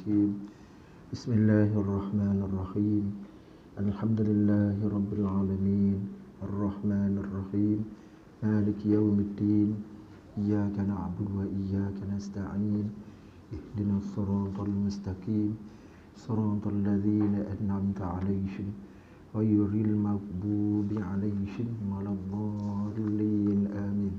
الرجيم بسم الله الرحمن الرحيم الحمد لله رب العالمين الرحمن الرحيم مالك يوم الدين إياك نعبد وإياك نستعين اهدنا الصراط المستقيم صراط الذين أنعمت عليهم غير المغضوب عليهم ولا الضالين آمين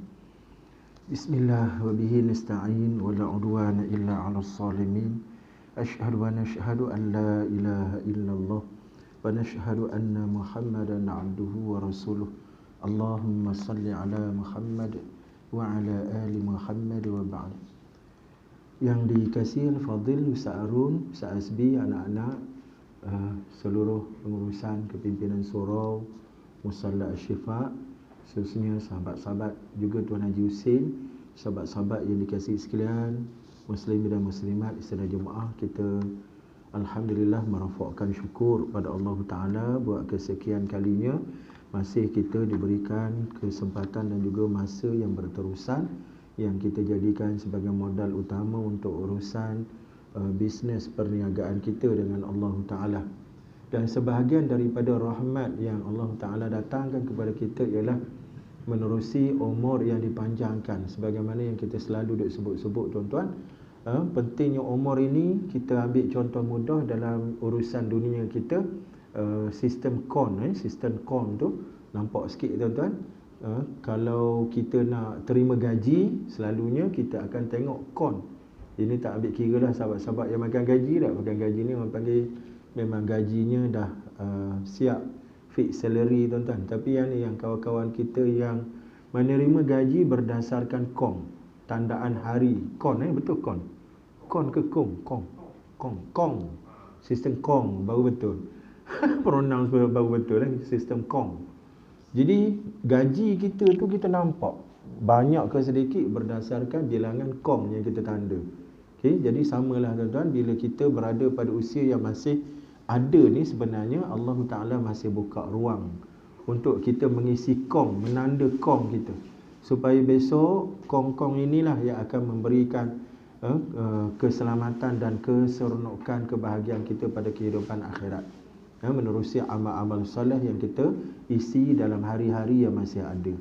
بسم الله وبه نستعين ولا عدوان إلا على الظالمين أشهد ونشهد أن لا إله إلا الله ونشهد أن محمدا عبده ورسوله اللهم صل على محمد وعلى آل محمد وبعد. Yang dikasihi Al-Fadhil Ustaz Arun, Ustaz Asbi, anak-anak, seluruh pengurusan kepimpinan surau Musalla Asy-Syifa, khususnya sahabat-sahabat juga Tuan Haji Husin, sahabat-sahabat yang dikasihi sekalian, muslimin dan muslimat istilah jemaah, kita alhamdulillah merafakkan syukur pada Allah Taala buat kesekian kalinya masih kita diberikan kesempatan dan juga masa yang berterusan yang kita jadikan sebagai modal utama untuk urusan bisnes perniagaan kita dengan Allah Taala. Dan sebahagian daripada rahmat yang Allah Taala datangkan kepada kita ialah menerusi umur yang dipanjangkan. Sebagaimana yang kita selalu duk sebut-sebut tuan-tuan, pentingnya umur ini kita ambil contoh mudah dalam urusan dunia kita. Sistem sistem kon tu nampak sikit tuan-tuan. Kalau kita nak terima gaji, selalunya kita akan tengok kon. Ini tak ambil kira lah sahabat-sahabat yang makan gaji dah. Makan gaji ni orang panggil memang gajinya dah siap, fix salary tuan-tuan. Tapi yang ni, yang kawan-kawan kita yang menerima gaji berdasarkan kong, tandaan hari. Kon betul kon. Kon ke kong? Kong. Sistem kong baru betul. Pronounce baru betul sistem kong. Jadi gaji kita tu kita nampak banyak ke sedikit berdasarkan bilangan kong yang kita tanda. Okey, jadi samalah tuan-tuan, bila kita berada pada usia yang masih ada ni, sebenarnya Allah Taala masih buka ruang untuk kita mengisi kong, menanda kong kita, supaya besok kong-kong inilah yang akan memberikan keselamatan dan keseronokan, kebahagiaan kita pada kehidupan akhirat, menerusi amal-amal soleh yang kita isi dalam hari-hari yang masih ada.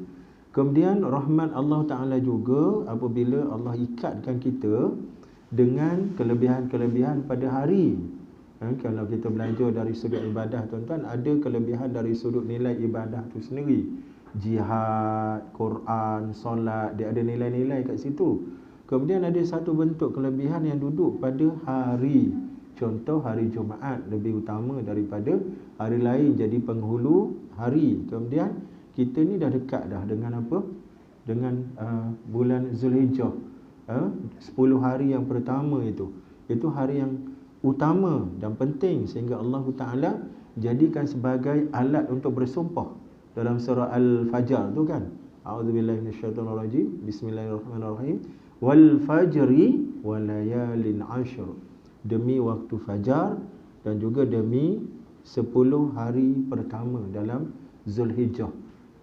Kemudian rahmat Allah Ta'ala juga apabila Allah ikatkan kita dengan kelebihan-kelebihan pada hari. Kalau kita belajar dari sudut ibadah tuan-tuan, ada kelebihan dari sudut nilai ibadah tu sendiri. Jihad, Quran, solat, dia ada nilai-nilai kat situ. Kemudian ada satu bentuk kelebihan yang duduk pada hari. Contoh hari Jumaat lebih utama daripada hari lain, jadi penghulu hari. Kemudian kita ni dah dekat dah dengan apa? Dengan bulan Zulhijjah. 10 hari yang pertama itu hari yang utama dan penting, sehingga Allah Ta'ala jadikan sebagai alat untuk bersumpah dalam surah Al-Fajr tu kan. A'udzubillahi minasyaitonirrajim. Bismillahirrahmanirrahim. Wal fajri walayalin ashr. Demi waktu fajar dan juga demi 10 hari pertama dalam Zulhijjah.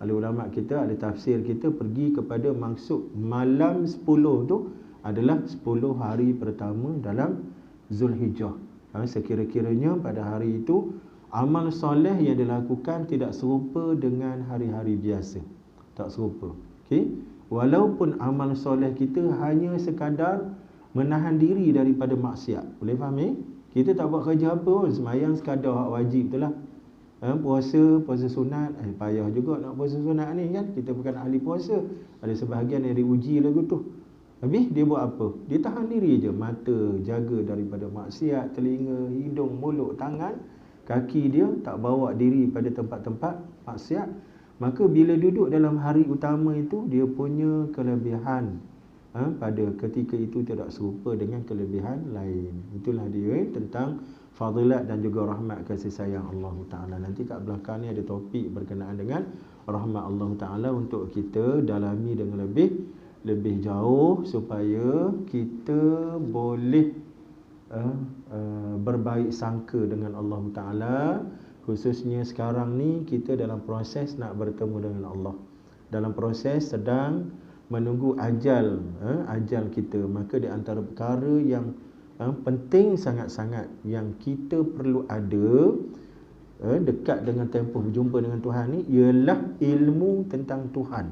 Lalu ulama kita, ada tafsir kita pergi kepada maksud malam 10 tu adalah 10 hari pertama dalam Zulhijjah. Sekira-kiranya pada hari itu amal soleh yang dilakukan tidak serupa dengan hari-hari biasa. Tak serupa. Okey. Walaupun amal soleh kita hanya sekadar menahan diri daripada maksiat. Boleh faham Kita tak buat kerja apa pun, sembahyang sekadar hak wajib itulah. Puasa sunat, payah juga nak puasa sunat ni kan. Kita bukan ahli puasa. Ada sebahagian yang diuji lagu tu. Habis dia buat apa? Dia tahan diri je. Mata jaga daripada maksiat, telinga, hidung, mulut, tangan, kaki dia tak bawa diri pada tempat-tempat maksiat. Maka bila duduk dalam hari utama itu, dia punya kelebihan pada ketika itu tidak serupa dengan kelebihan lain. Itulah dia tentang fadilat dan juga rahmat kasih sayang Allah Ta'ala. Nanti kat belakang ni ada topik berkenaan dengan rahmat Allah Ta'ala untuk kita dalami dengan lebih jauh supaya kita boleh berbaik sangka dengan Allah Ta'ala. Khususnya sekarang ni kita dalam proses nak bertemu dengan Allah, dalam proses sedang menunggu ajal kita. Maka di antara perkara yang penting sangat-sangat yang kita perlu ada dekat dengan tempoh berjumpa dengan Tuhan ni ialah ilmu tentang Tuhan.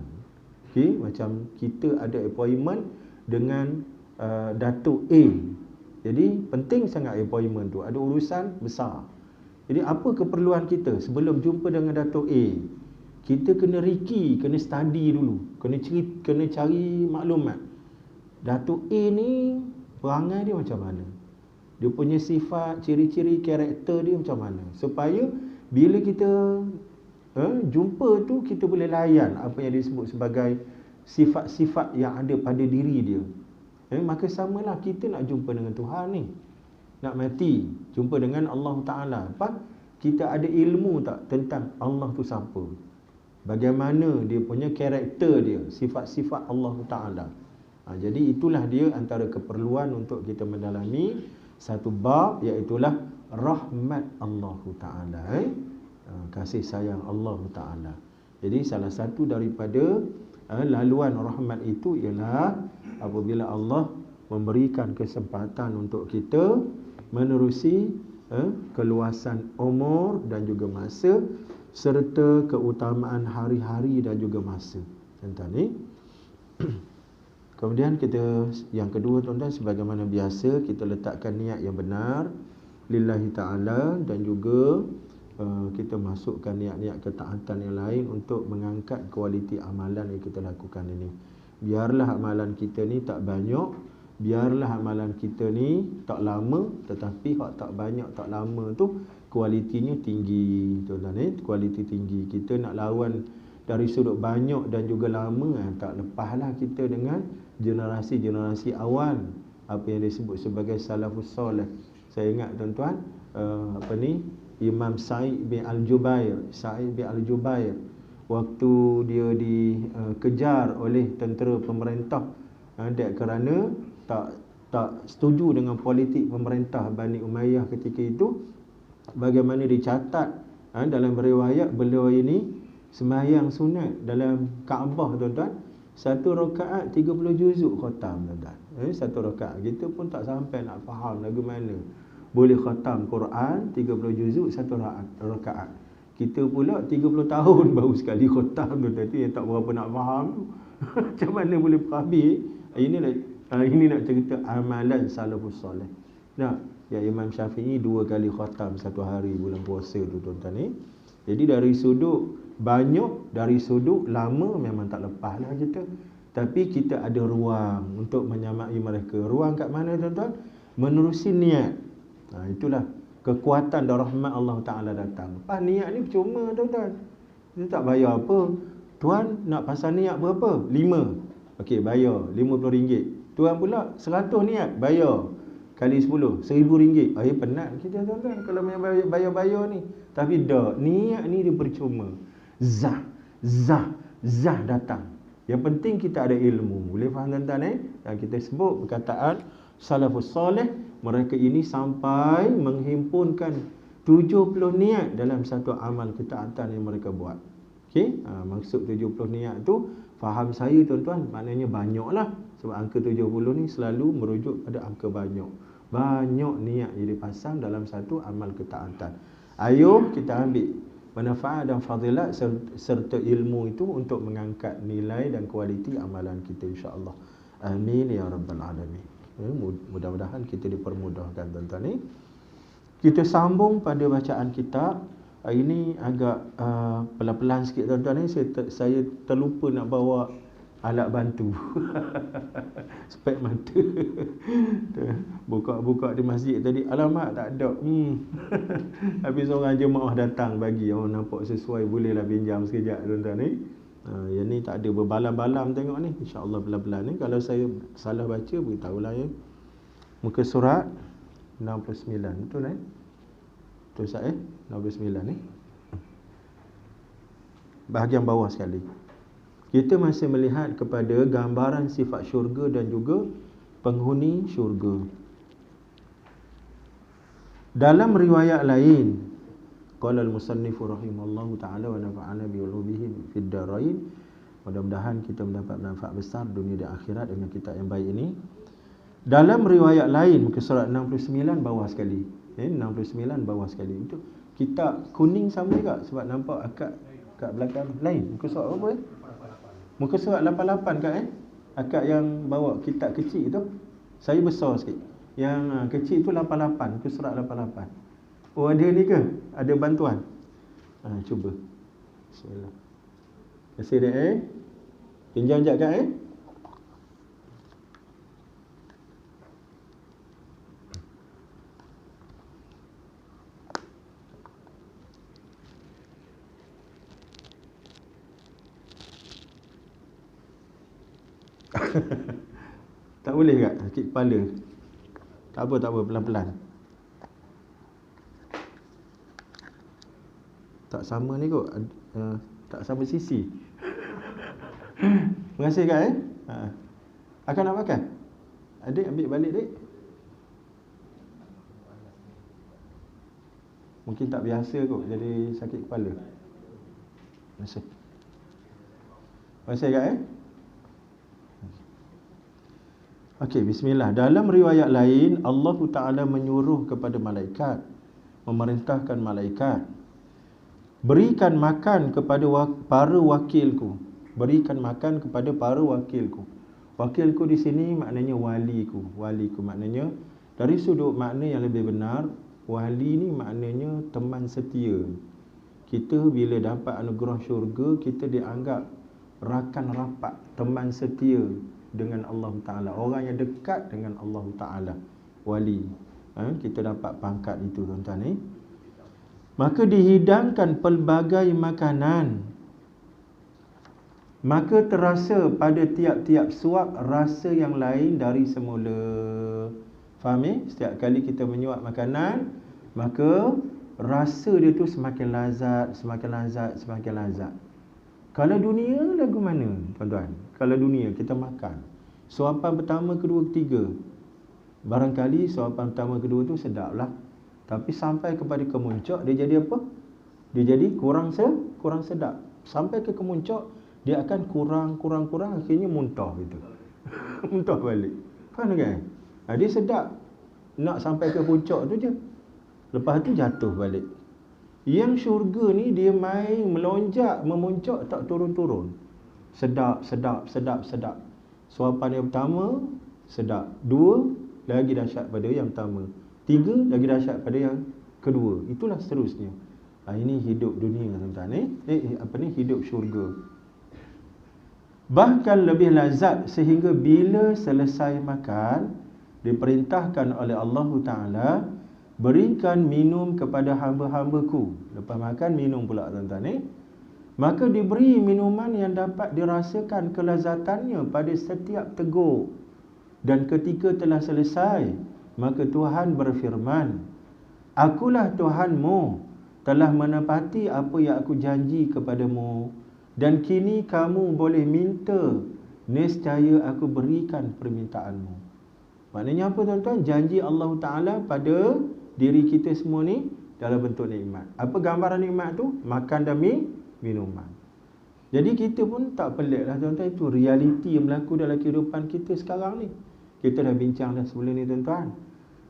Okey, macam kita ada appointment dengan Datuk A. Jadi penting sangat appointment tu, ada urusan besar. Jadi apa keperluan kita sebelum jumpa dengan Datuk A? Kita kena kena study dulu, kena cari maklumat. Datuk A ni perangai dia macam mana? Dia punya sifat, ciri-ciri karakter dia macam mana? Supaya bila kita jumpa tu, kita boleh layan apa yang disebut sebagai sifat-sifat yang ada pada diri dia. Maka samalah kita nak jumpa dengan Tuhan ni. Nak mati, jumpa dengan Allah Ta'ala. Apa? Kita ada ilmu tak tentang Allah tu siapa? Bagaimana dia punya karakter dia, sifat-sifat Allah Ta'ala. Jadi itulah dia antara keperluan untuk kita mendalami satu bab, iaitulah rahmat Allah Ta'ala. Kasih sayang Allah Ta'ala. Jadi salah satu daripada laluan rahmat itu ialah apabila Allah memberikan kesempatan untuk kita menerusi keluasan umur dan juga masa, serta keutamaan hari-hari dan juga masa. Tuan-tuan ni. Kemudian kita yang kedua, tuan-tuan, sebagaimana biasa kita letakkan niat yang benar lillahi ta'ala, dan juga kita masukkan niat-niat ketaatan yang lain untuk mengangkat kualiti amalan yang kita lakukan ini. Biarlah amalan kita ni tak banyak, biarlah amalan kita ni tak lama, tetapi hak tak banyak tak lama tu kualitinya tinggi, tuan-tuan. Kualiti tinggi. Kita nak lawan dari sudut banyak dan juga lama, tak lepaslah kita dengan generasi-generasi awal, apa yang disebut sebagai salafus soleh. Saya ingat, tuan-tuan, Imam Sa'id bin Al-Jubair, waktu dia dikejar oleh tentera pemerintah kerana tak setuju dengan politik pemerintah Bani Umayyah ketika itu. Bagaimana dicatat dalam riwayat, beliau ini sembahyang sunat dalam Kaabah, tuan-tuan, satu rakaat 30 juzuk khatam, tuan-tuan. Satu rakaat kita pun tak sampai nak faham lagu mana boleh khatam Quran 30 juzuk satu rakaat. Kita pula 30 tahun baru sekali khatam, tuan-tuan. Itu yang tak berapa nak faham tu. Macam mana boleh habis? Ini nak cerita amalan salafus soleh. Nah, ya Imam Syafi'i 2 kali khatam satu hari bulan puasa tu, tuan-tuan ni. Jadi dari sudut banyak, dari sudut lama, memang tak lepaslah kita. Tapi kita ada ruang untuk menyamai mereka. Ruang kat mana, tuan-tuan? Menerusi niat. Itulah kekuatan dan rahmat Allah Ta'ala datang. Niat ni percuma, tuan-tuan. Kita tak bayar apa. Tuan nak pasang niat berapa? 5. Okey, bayar RM50. Tuan pula 100 niat, bayar kali 10, RM1,000. Penat kita, tuan-tuan, kalau bayar-bayar ni. Tapi dah, niat ni dia percuma. Zah datang. Yang penting kita ada ilmu. Boleh faham, tuan-tuan? Dan kita sebut perkataan salafus soleh, mereka ini sampai menghimpunkan 70 niat dalam satu amal ketaatan yang mereka buat. Okey, maksud 70 niat tu, faham saya, tuan-tuan, maknanya banyaklah. Sebab angka 70 ni selalu merujuk pada angka banyak. Banyak niat yang dipasang dalam satu amal ketaatan. Ayuh kita ambil manfaat dan fadilat serta ilmu itu untuk mengangkat nilai dan kualiti amalan kita, insya-Allah. Amin ya rabbal alamin. Mudah-mudahan kita dipermudahkan, tuan-tuan ni. Kita sambung pada bacaan kitab. Ini agak pelan-pelan sikit, tuan-tuan ni. Saya terlupa nak bawa alat bantu. Spek mata. Buka di masjid tadi, alamak tak ada. Habis orang jemaah datang bagi, nampak sesuai, bolehlah pinjam sekejap, tuan-tuan ni. Yang ni tak ada berbalam-balam, tengok ni. InsyaAllah pelan-pelan ni. Kalau saya salah baca, beritahulah ya. Muka surat 69, betul Betul Ustaz 69 ni. Bahagian bawah sekali. Kita masih melihat kepada gambaran sifat syurga dan juga penghuni syurga. Dalam riwayat lain, qala al-musannifu rahimallahu ta'ala wa nafa'ana bi ulumihi fid darain. Mudah-mudahan kita mendapat manfaat besar dunia dan akhirat dengan kitab yang baik ini. Dalam riwayat lain muka surat 69 bawah sekali. 69 bawah sekali. Itu kitab kuning sama juga sebab nampak akad kat belakang lain. Muka surat apa Muka surat 88 kat akad yang bawa kitab kecil tu. Saya besar sikit. Yang kecil tu 88, muka surat 88. Oh, ada ni ke? Ada bantuan? Cuba. Bismillah. Terima kasih dek Pinjam sekejap kan Tak boleh tak? Sakit kepala. Tak apa, pelan-pelan. Tak sama ni kot. Tak sama sisi. Terima kasih kak Akan nak makan? Adik ambil balik dek. Mungkin tak biasa kot jadi sakit kepala. Terima kasih. Terima kasih kak Okey, bismillah. Dalam riwayat lain, Allah Ta'ala menyuruh kepada malaikat, memerintahkan malaikat, berikan makan kepada para wakilku. Berikan makan kepada para wakilku. Wakilku di sini maknanya waliku. Waliku maknanya, dari sudut makna yang lebih benar, wali ni maknanya teman setia. Kita bila dapat anugerah syurga, kita dianggap rakan rapat, teman setia dengan Allah Ta'ala. Orang yang dekat dengan Allah Ta'ala. Wali. Kita dapat pangkat itu tuan-tuan. Maka dihidangkan pelbagai makanan. Maka terasa pada tiap-tiap suap rasa yang lain dari semula. Faham Setiap kali kita menyuap makanan, maka rasa dia tu semakin lazat, semakin lazat, semakin lazat. Kalau dunia lagu mana tuan-tuan? Kalau dunia kita makan, suapan pertama, kedua, ketiga, barangkali suapan pertama, kedua tu sedap lah. Tapi sampai kepada kemuncak, dia jadi apa? Dia jadi kurang sedap. Sampai ke kemuncak, dia akan kurang, akhirnya muntah gitu. Muntah balik. Faham kan? Dia sedap, nak sampai ke puncak tu je. Lepas tu jatuh balik. Yang syurga ni dia main melonjak, memuncak, tak turun-turun. Sedap. Suapan yang pertama sedap. 2 lagi dahsyat pada yang pertama. 3 lagi dahsyat pada yang kedua. Itulah seterusnya. Ini hidup dunia tuan-tuan. Hidup syurga. Bahkan lebih lazat sehingga bila selesai makan, diperintahkan oleh Allah Ta'ala, berikan minum kepada hamba-hambaku. Lepas makan minum pula tuan-tuan. Maka diberi minuman yang dapat dirasakan kelazatannya pada setiap teguk. Dan ketika telah selesai, maka Tuhan berfirman, Akulah Tuhanmu, telah menepati apa yang aku janji kepadamu, dan kini kamu boleh minta, nescaya aku berikan permintaanmu. Maknanya apa tuan-tuan? Janji Allah Ta'ala pada diri kita semua ni dalam bentuk nikmat. Apa gambaran nikmat tu? Makan dan minuman. Jadi kita pun tak pelik lah tuan-tuan. Itu realiti yang berlaku dalam kehidupan kita sekarang ni. Kita dah bincang dah sebelum ni tuan-tuan.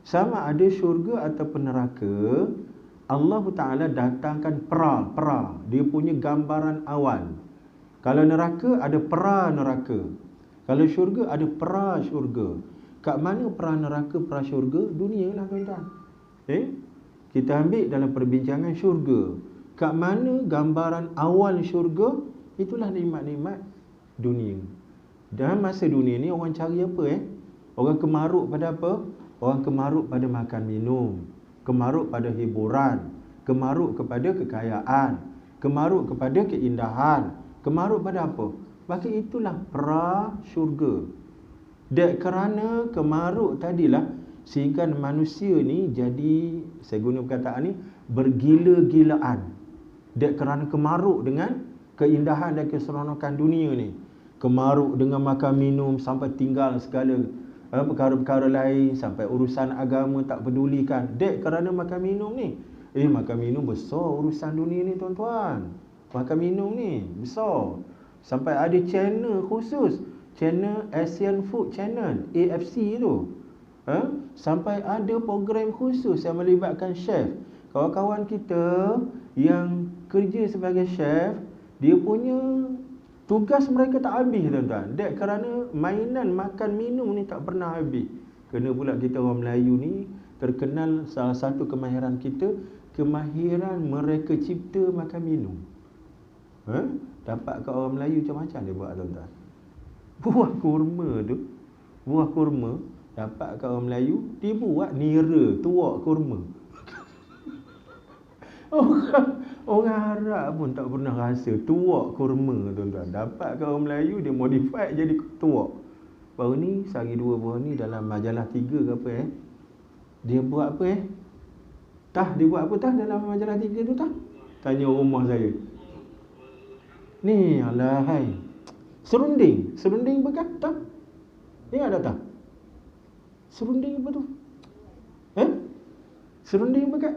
Sama ada syurga ataupun neraka, Allah Ta'ala datangkan pera. Dia punya gambaran awal. Kalau neraka ada pera neraka. Kalau syurga ada pera syurga. Kat mana pera neraka, pera syurga? Dunia lah tuan-tuan. Kita ambil dalam perbincangan syurga. Kat mana gambaran awal syurga? Itulah nikmat-nikmat dunia. Dalam masa dunia ni orang cari apa Orang kemaruk pada apa? Orang kemaruk pada makan minum, kemaruk pada hiburan, kemaruk kepada kekayaan, kemaruk kepada keindahan, kemaruk pada apa? Maka itulah pra syurga. Dan kerana kemaruk tadilah sehingga manusia ni jadi, saya guna perkataan ni, bergila-gilaan. Dan kerana kemaruk dengan keindahan dan keseronokan dunia ni, kemaruk dengan makan minum sampai tinggal segala perkara-perkara lain, sampai urusan agama tak pedulikan. Dek kerana makan minum ni. Makan minum besar urusan dunia ni tuan-tuan. Makan minum ni besar. Sampai ada channel khusus, channel Asian Food Channel, AFC tu. Sampai ada program khusus yang melibatkan chef. Kawan-kawan kita yang kerja sebagai chef, dia punya tugas mereka tak habis tuan-tuan. Dek kerana mainan makan minum ni tak pernah habis. Kena pula kita orang Melayu ni terkenal salah satu kemahiran kita, kemahiran mereka cipta makan minum. Dapat kat orang Melayu macam-macam dia buat tuan-tuan. Buah kurma dapat kat orang Melayu, dia buat nira tuak kurma. Orang Arab pun tak pernah rasa tuak kurma tuan-tuan. Dapat kat orang Melayu, dia modify jadi tuak. Baru ni sehari dua buah ni dalam majalah 3 ke apa dia buat apa dia buat apa dalam majalah 3 tu tanya rumah saya. Ni alahai serunding bekat tak? Ni ada tak? Serunding apa tu? Serunding bekat?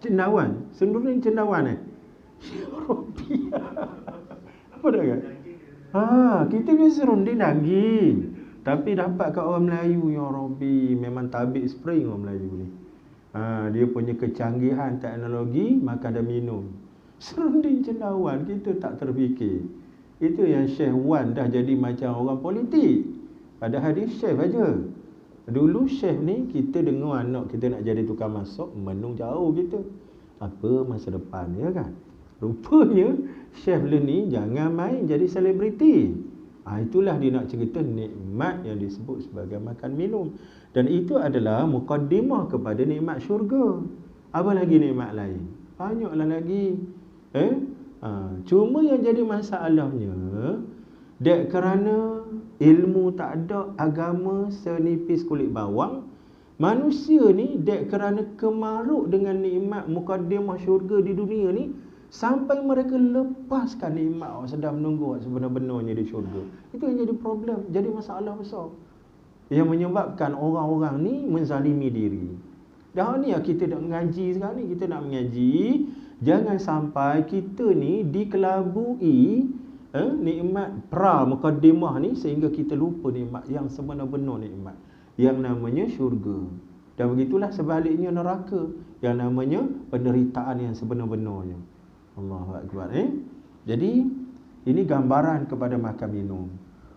Cendawan. Serunding cendawan Ya Rabbi. Apa dah kan? Kita biasa serunding daging. Tapi dapat kat orang Melayu, ya Rabbi, memang tabik spring orang Melayu ni. Dia punya kecanggihan teknologi makan dan minum. Serunding cendawan, kita tak terfikir. Itu yang Syekh Wan dah jadi macam orang politik. Padahal dia chef aja. Dulu chef ni kita dengar anak kita nak jadi tukang masak, menung jauh kita. Apa masa depan ya kan? Rupanya chef ni jangan main jadi selebriti. Itulah dia nak cerita nikmat yang disebut sebagai makan minum. Dan itu adalah mukaddimah kepada nikmat syurga. Apa lagi nikmat lain? Banyaklah lagi. Cuma yang jadi masalahnya, dek kerana ilmu tak ada, agama senipis kulit bawang, manusia ni dek kerana kemaruk dengan nikmat mukaddimah syurga di dunia ni, sampai mereka lepaskan nikmat awak sedang menunggu sebenar-benarnya di syurga. Itu yang jadi problem, jadi masalah besar yang menyebabkan orang-orang ni menzalimi diri. Dah ni kita nak mengaji sekarang ni, kita nak mengaji, jangan sampai kita ni dikelabui nikmat mukaddimah ni sehingga kita lupa nikmat yang sebenar-benar nikmat yang namanya syurga. Dan begitulah sebaliknya neraka, yang namanya penderitaan yang sebenar-benarnya. Allahu Akbar. Jadi ini gambaran kepada makan minum.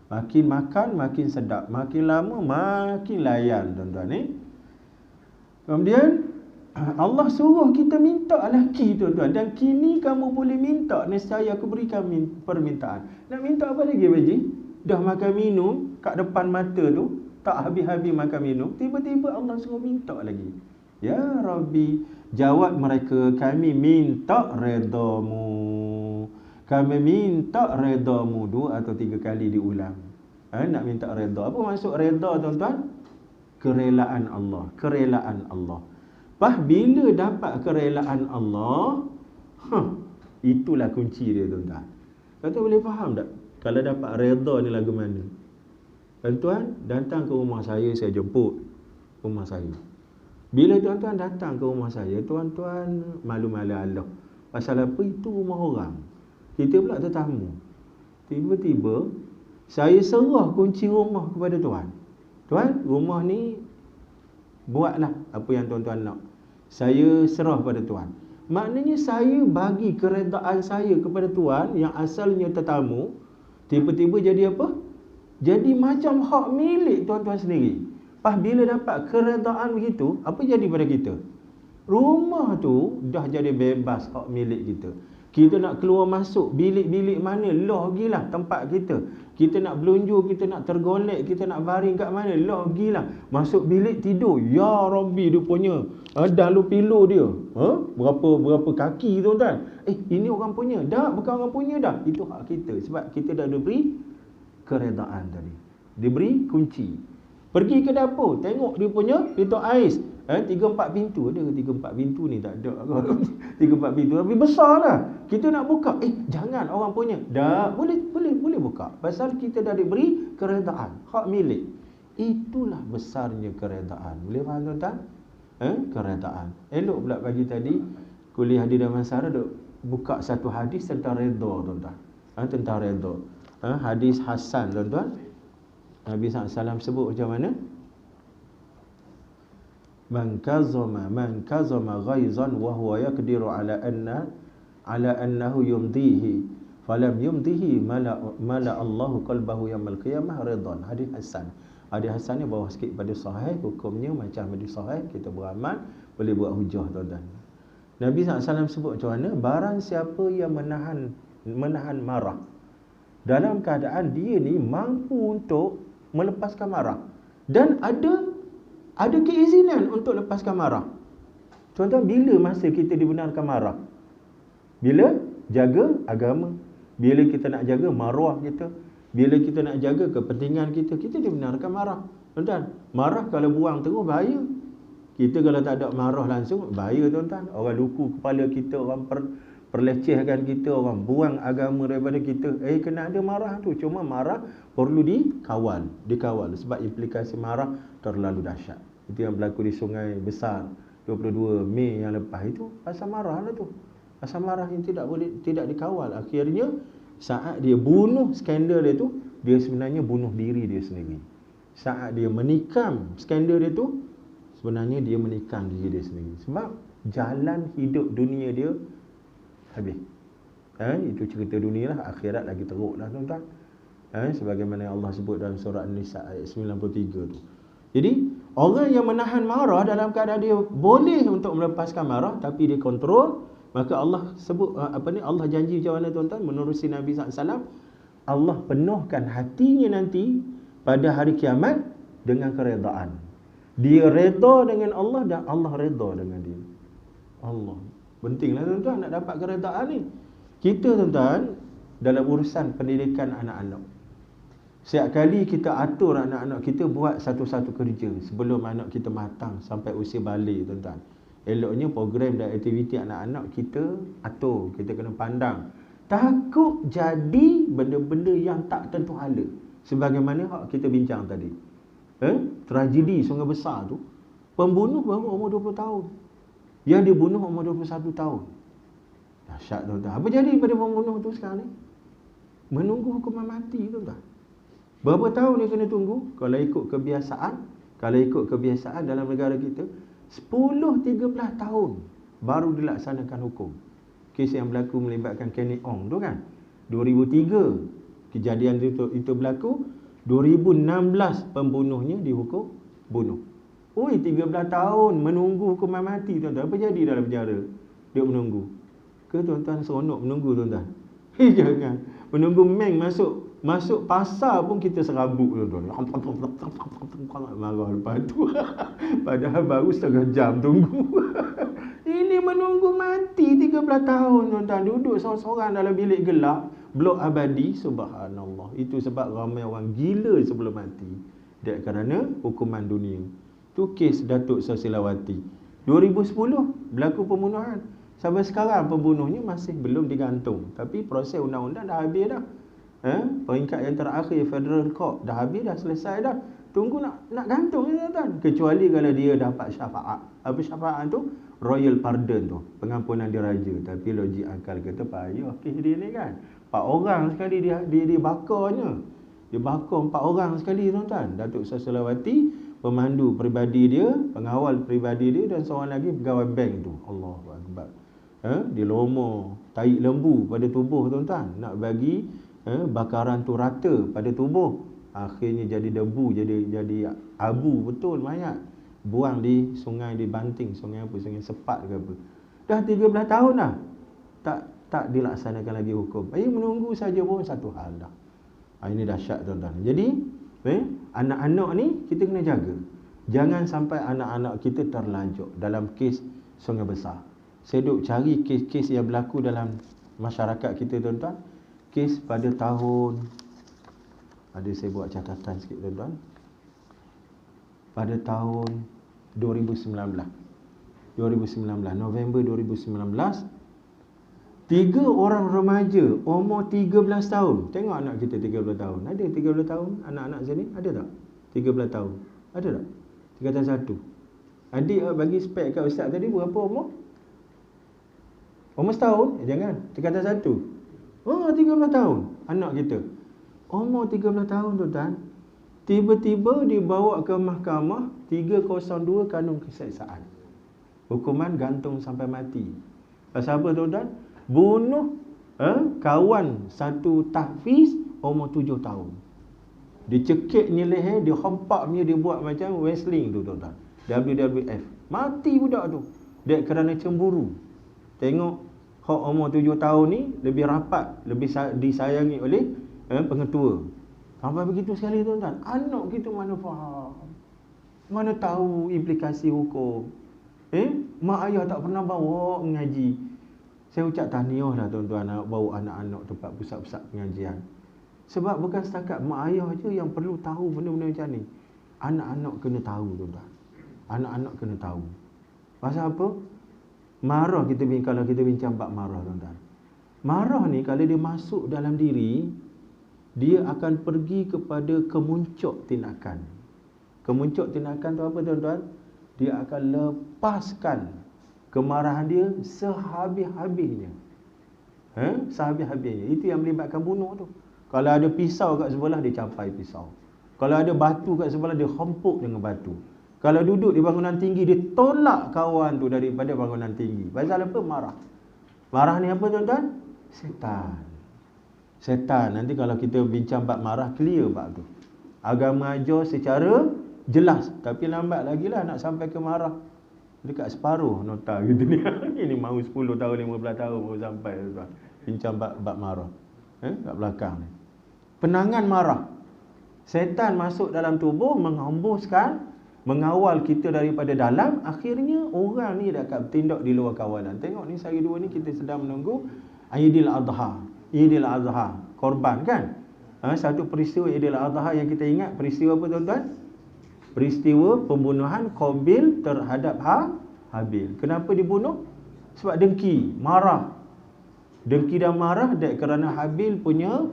Makin makan makin sedap, makin lama makin layan tuan-tuan. Kemudian Allah suruh kita minta lagi tuan-tuan. Dan kini kamu boleh minta, nescaya aku berikan permintaan. Nak minta apa lagi Pak Haji? Dah makan minum kat depan mata tu, tak habis-habis makan minum, tiba-tiba Allah suruh minta lagi. Ya Rabbi, jawab mereka, kami minta redamu. Kami minta redamu. 2 atau 3 kali diulang. Nak minta reda. Apa maksud reda tuan-tuan? Kerelaan Allah. Kerelaan Allah. Bila dapat kerelaan Allah, itulah kunci dia tuan-tuan. Tuan-tuan boleh faham tak? Kalau dapat reda ni lagu mana? Tuan-tuan datang ke rumah saya jemput rumah saya. Bila tuan-tuan datang ke rumah saya, tuan-tuan malu-malu Allah. Pasal apa? Itu rumah orang. Kita pula tetamu. Tiba-tiba saya serah kunci rumah kepada tuan. Tuan, rumah ni buatlah apa yang tuan-tuan nak. Saya serah pada tuan. Maknanya saya bagi keredaan saya kepada tuan yang asalnya tetamu, tiba-tiba jadi apa? Jadi macam hak milik tuan-tuan sendiri. Bila dapat keredaan begitu, apa jadi pada kita? Rumah tu dah jadi bebas hak milik kita. Kita nak keluar masuk bilik-bilik mana, logilah tempat kita. Kita nak belunjur, kita nak tergolek, kita nak baring kat mana, logilah. Masuk bilik tidur, ya Rabbi dia punya. Dah lu pilu dia. Berapa kaki tuan-tuan? Ini orang punya. Dah, bukan orang punya dah. Itu hak kita. Sebab kita dah diberi keredaan tadi. Diberi kunci. Pergi ke dapur, tengok dia punya pintu ais. 3-4 pintu. Ada ke 3-4 pintu ni? Tak ada. 3-4 pintu. Tapi besar dah. Kita nak buka. Jangan orang punya. Dah, boleh buka. Pasal kita dah diberi keredaan. Hak milik. Itulah besarnya keredaan. Boleh faham tuan-tuan? Keredaan. Elok pula pagi tadi, kuliah di Damansara duk buka satu hadis tentang redha tuan-tuan. Tentang redha. Hadis Hasan tuan-tuan. Nabi SAW sebut macam mana? man kazama ghaizan wa huwa yaqdiru ala annahu yumdihi falam yumdihi mala Allahu qalbahu yaumil qiyamah ridan. Hadis Hasan ni bawah sikit pada sahih, hukumnya macam hadis sahih, kita beramal boleh buat hujah tuan-tuan. Nabi SAW sebut macam mana, barang siapa yang menahan marah dalam keadaan dia ni mampu untuk melepaskan marah dan ada keizinan untuk lepaskan marah. Tuan-tuan, bila masa kita dibenarkan marah? Bila jaga agama, bila kita nak jaga maruah kita, bila kita nak jaga kepentingan kita, kita dibenarkan marah. Tuan-tuan, marah kalau buang terus bahaya. Kita kalau tak ada marah langsung bahaya tuan-tuan. Orang luku kepala kita, orang perlecehkan kita, orang buang agama daripada kita. Kena ada marah tu. Cuma marah perlu dikawal sebab implikasi marah terlalu dahsyat. Itu yang berlaku di Sungai Besar 22 Mei yang lepas itu, pasal marah lah tu. Pasal marah yang tidak dikawal. Akhirnya saat dia bunuh skandal dia tu, dia sebenarnya bunuh diri dia sendiri. Saat dia menikam skandal dia tu, sebenarnya dia menikam diri dia sendiri. Sebab jalan hidup dunia dia habis. Itu cerita dunia lah. Akhirat lagi teruk lah tuan-tuan. Sebagaimana yang Allah sebut dalam surah An-Nisa ayat 93 tu. Jadi orang yang menahan marah dalam keadaan dia boleh untuk melepaskan marah, tapi dia kontrol, maka Allah sebut Allah janji macam mana tuan-tuan, menerusi Nabi SAW, Allah penuhkan hatinya nanti pada hari kiamat dengan keredaan. Dia reda dengan Allah dan Allah reda dengan dia. Allah. Pentinglah tuan-tuan nak dapat keredaan ni. Kita tuan-tuan dalam urusan pendidikan anak-anak, setiap kali kita atur anak-anak kita buat satu-satu kerja sebelum anak kita matang sampai usia balik tuan-tuan. Eloknya program dan aktiviti anak-anak kita atur, kita kena pandang. Takut jadi benda-benda yang tak tentu hala. Sebagaimana kita bincang tadi. Tragedi Sungai Besar tu, pembunuh baru umur 20 tahun. Yang dibunuh umur 21 tahun. Dahsyat tuan-tuan. Apa jadi pada pembunuh tu sekarang ni? Menunggu hukuman mati tuan-tuan. Berapa tahun dia kena tunggu? Kalau ikut kebiasaan dalam negara kita, 10-13 tahun baru dilaksanakan hukum. Kes yang berlaku melibatkan Kenny Ong tu kan, 2003 kejadian itu berlaku. 2016 pembunuhnya dihukum bunuh. 13 tahun menunggu hukuman mati tuan-tuan. Apa jadi dalam penjara? Dia menunggu. Ke tuan-tuan seronok menunggu tuan-tuan? Jangan. Menunggu meng masuk pasar pun kita serabut tuan-tuan. Marah lepas tu. Padahal baru setengah jam tunggu. Ini menunggu mati 13 tahun tuan-tuan. Duduk seorang-seorang dalam bilik gelap, blok abadi. Subhanallah. Itu sebab ramai orang gila sebelum mati. Dan kerana hukuman dunia. Tu kes Datuk Sasilawati. 2010 berlaku pembunuhan. Sampai sekarang pembunuhnya masih belum digantung. Tapi proses undang-undang dah habis dah. Peringkat yang terakhir Federal Court dah habis, dah selesai dah. Tunggu nak gantung je tuan-tuan. Kecuali kalau dia dapat syafaat. Apa syafaat tu? Royal pardon tu, pengampunan diraja. Tapi logik akal kata payah kes dia ni kan. 4 orang sekali dia bakarnya. Dia bakar 4 orang sekali tuan-tuan. Datuk Sasilawati, pemandu peribadi dia, pengawal peribadi dia, dan seorang lagi pegawai bank tu. Allahu Akbar. Dia lomor tahi lembu pada tubuh tuan-tuan. Nak bagi bakaran tu rata pada tubuh. Akhirnya jadi debu, jadi abu betul mayat. Buang di sungai, di Banting, sungai apa, sungai Sepat ke apa. Dah 13 tahun dah. Tak dilaksanakan lagi hukum. Menunggu saja pun satu hal dah. Ini dahsyat tuan-tuan. Jadi anak-anak ni kita kena jaga. Jangan sampai anak-anak kita terlanjur dalam kes Sungai Besar. Saya duk cari kes-kes yang berlaku dalam masyarakat kita tuan-tuan. Kes pada tahun, ada saya buat catatan sikit tuan-tuan. Pada tahun 2019, November 2019, 3 orang remaja umur 13 tahun. Tengok anak kita 13 tahun. Ada 13 tahun anak-anak sini? Ada tak? 13 tahun. Ada tak? Tingkatan 1. Adik bagi spek kat ustaz tadi berapa umur? Umur setahun? Jangan. Tingkatan 1. 13 tahun anak kita. Umur 13 tahun tuan-tuan. Tiba-tiba dibawa ke mahkamah 302 kanun keseksaan. Hukuman gantung sampai mati. Pasal apa tuan-tuan? Bunuh kawan satu tahfiz umur 7 tahun. Dicekiknya leher, dihempaknya, dia buat macam wrestling tu tuan-tuan. WWF. Mati budak tu. Dia kerana cemburu. Tengok hak umur 7 tahun ni lebih rapat, lebih disayangi oleh pengetua. Sampai begitu sekali tuan-tuan. Anak kita mana faham? Mana tahu implikasi hukum? Mak ayah tak pernah bawa mengaji. Saya ucap tahniah lah tuan-tuan bawa anak-anak tempat pusat-pusat pengajian. Sebab bukan setakat mak ayah je yang perlu tahu benda-benda macam ni. Anak-anak kena tahu tuan-tuan. Anak-anak kena tahu. Pasal apa? Marah kalau kita bincang bab marah tuan-tuan. Marah ni kalau dia masuk dalam diri, dia akan pergi kepada kemuncak tindakan. Kemuncak tindakan tu apa tuan-tuan? Dia akan lepaskan kemarahan dia sehabis-habisnya. Sehabis-habisnya. Itu yang melibatkan bunuh tu. Kalau ada pisau kat sebelah, dia campai pisau. Kalau ada batu kat sebelah, dia hempuk dengan batu. Kalau duduk di bangunan tinggi, dia tolak kawan tu daripada bangunan tinggi. Pasal apa? Marah. Marah ni apa tuan-tuan? Setan. Setan. Nanti kalau kita bincang bab marah, clear bab tu. Agama ajar secara jelas. Tapi lambat lagi lah nak sampai ke marah. Dekat separuh nota gitu ni. Ini mahu 10 tahun, 15 tahun baru sampai tuan. Bincang bab marah. Kat belakang ni. Penangan marah. Setan masuk dalam tubuh, menghembuskan, mengawal kita daripada dalam. Akhirnya orang ni dah akan bertindak di luar kawalan. Tengok ni sehari dua ni kita sedang menunggu Aidil Adha. Aidil Adha, korban kan? Satu peristiwa Aidil Adha yang kita ingat. Peristiwa apa tuan-tuan? Peristiwa pembunuhan Qabil terhadap Habil. Kenapa dibunuh? Sebab dengki, marah. Dengki dan marah kerana Habil punya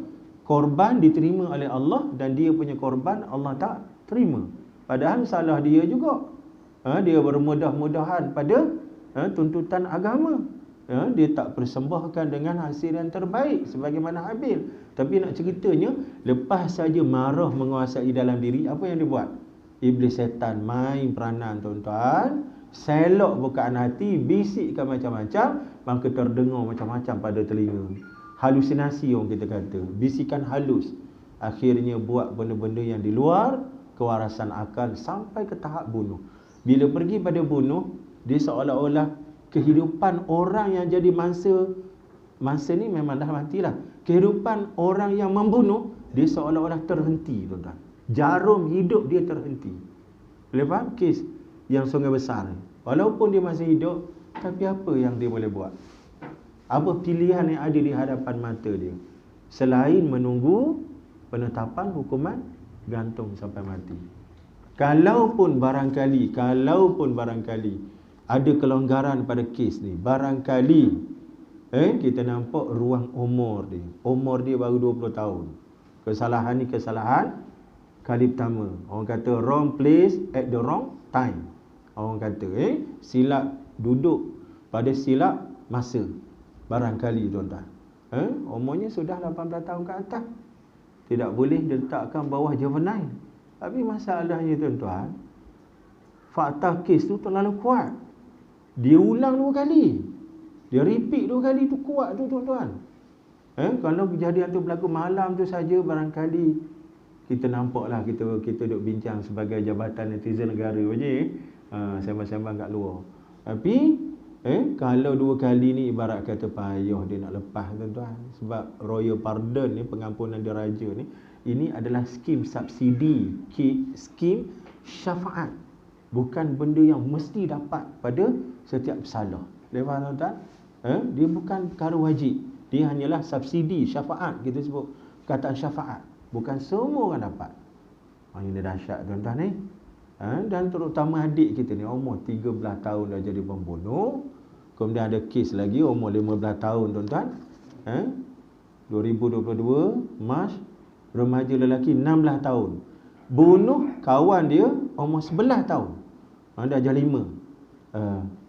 korban diterima oleh Allah dan dia punya korban Allah tak terima. Padahal salah dia juga. Dia bermudah-mudahan pada tuntutan agama. Dia tak persembahkan dengan hasil yang terbaik sebagaimana Habil. Tapi nak ceritanya, lepas saja marah menguasai dalam diri, apa yang dia buat? Iblis setan main peranan tuan-tuan. Selok bukaan hati, bisikkan macam-macam, maka terdengar macam-macam pada telinga. Halusinasi orang kita kata, bisikan halus. Akhirnya buat benda-benda yang di luar kewarasan akal sampai ke tahap bunuh. Bila pergi pada bunuh, dia seolah-olah kehidupan orang yang jadi mangsa ni memang dah matilah. Kehidupan orang yang membunuh, dia seolah-olah terhenti tuan-tuan. Jarum hidup dia terhenti. Boleh faham? Kes yang sungai besar ni. Walaupun dia masih hidup, tapi apa yang dia boleh buat? Apa pilihan yang ada di hadapan mata dia? Selain menunggu penetapan hukuman gantung sampai mati. Kalaupun barangkali ada kelonggaran pada kes ni, barangkali kita nampak ruang umur dia. Umur dia baru 20 tahun. Kesalahan ni kesalahan kali pertama. Orang kata wrong place at the wrong time. Orang kata silap duduk pada silap masa. Barangkali tuan-tuan. Umurnya sudah 18 tahun ke atas. Tidak boleh diletakkan bawah juvenile. Tapi masalahnya tuan-tuan, fakta kes tu terlalu kuat. Dia ulang 2 kali. Dia repeat 2 kali tu kuat tu tuan-tuan. Kalau kejadian tu berlaku malam tu saja, barangkali kita nampaklah kita duk bincang sebagai jabatan netizen negara je. Sembang-sembang kat luar. Tapi kalau 2 kali ni ibarat kata payah dia nak lepas tuan-tuan. Sebab royal pardon ni, pengampunan diraja ni, ini adalah skim subsidi, skim syafaat. Bukan benda yang mesti dapat pada setiap pesalah. Lepas tuan-tuan, dia bukan perkara wajib. Dia hanyalah subsidi, syafaat. Kita sebut kataan syafaat. Bukan semua orang dapat. Ini dahsyat tuan-tuan ni. Dan terutama adik kita ni umur 13 tahun dah jadi pembunuh. Kemudian ada kes lagi umur 15 tahun tuan-tuan. 2022 Mac, remaja lelaki 16 tahun. Bunuh kawan dia umur 11 tahun. Darjah 5.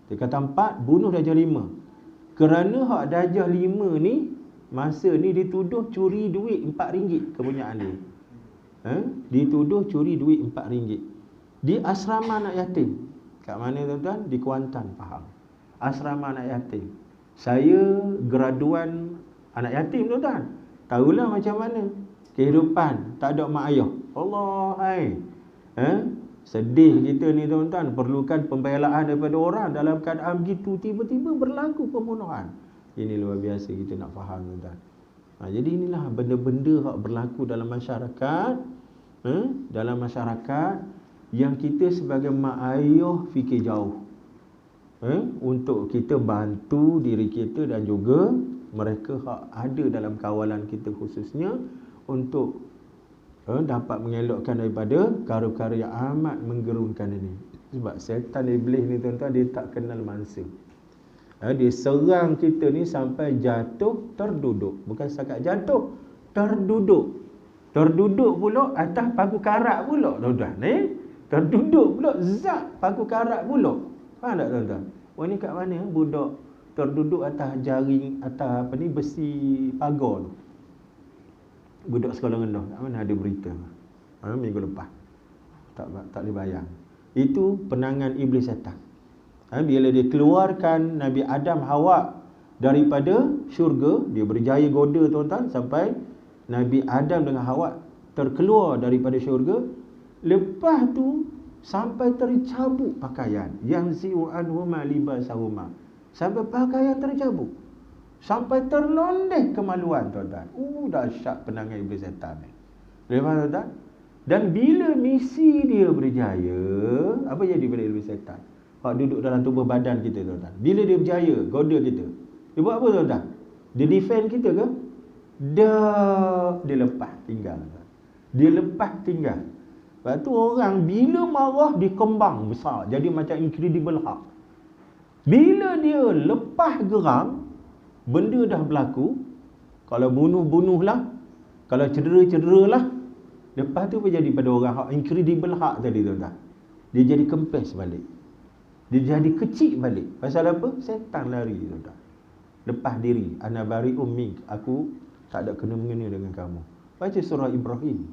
Dia kata 4, bunuh darjah 5. Kerana hak darjah 5 ni, masa ni dituduh curi duit RM4 kepunyaan dia. dituduh curi duit RM4 di asrama anak yatim. Kat mana tuan-tuan? Di Kuantan, Pahang. Asrama anak yatim. Saya graduan anak yatim tuan-tuan. Tahulah macam mana kehidupan tak ada mak ayah. Allah hai. Sedih kita ni tuan-tuan, perlukan pembelaan daripada orang dalam keadaan begitu, tiba-tiba berlaku pembunuhan. Ini luar biasa, kita nak faham tuan-tuan. Jadi inilah benda-benda yang berlaku dalam masyarakat, dalam masyarakat yang kita sebagai mak ayah fikir jauh, untuk kita bantu diri kita dan juga mereka yang ada dalam kawalan kita khususnya untuk dapat mengelakkan daripada perkara-perkara yang amat menggerunkan ini. Sebab setan iblis ni tuan-tuan, dia tak kenal mangsa. Dia serang kita ni sampai jatuh terduduk. Bukan setakat jatuh, terduduk. Terduduk pula atas paku karat pula tuan-tuan. Terduduk pula zat paku karat pula. Faham tak tuan-tuan? Ni kat mana budak terduduk atas jaring, atas besi pagar tu. Budak sekolah rendah, kat mana ada berita minggu lepas. Tak boleh bayang. Itu penangan iblis setan. Bila dia keluarkan Nabi Adam Hawa daripada syurga, dia berjaya goda tuan-tuan sampai Nabi Adam dengan Hawa terkeluar daripada syurga. Lepas tu sampai tercabut pakaian, yang zi'u anhuma libasahuma, sampai pakaian tercabut, sampai terlondeh kemaluan tuan-tuan. Dahsyat penangan iblis setan ni. Lepas tuan-tuan, dan bila misi dia berjaya, apa jadi pada iblis setan? Hak duduk dalam tubuh badan kita tuan-tuan. Bila dia berjaya goda kita, dia buat apa tuan-tuan? Dia defend kita ke? Dia lepas tinggal tuan. Dia lepas tinggal. Lepas tu orang bila marah dia kembang besar, jadi macam Incredible Hulk. Bila dia lepas geram, benda dah berlaku. Kalau bunuh lah, kalau cedera lah. Lepas tu apa jadi pada orang Incredible Hulk tadi tuan-tuan? Dia jadi kempes balik. Dia jadi kecil balik. Pasal apa? Setan lari tuan-tuan. Lepas diri. Ana bari'um mink. Aku tak ada kena-mengena dengan kamu. Baca surah Ibrahim.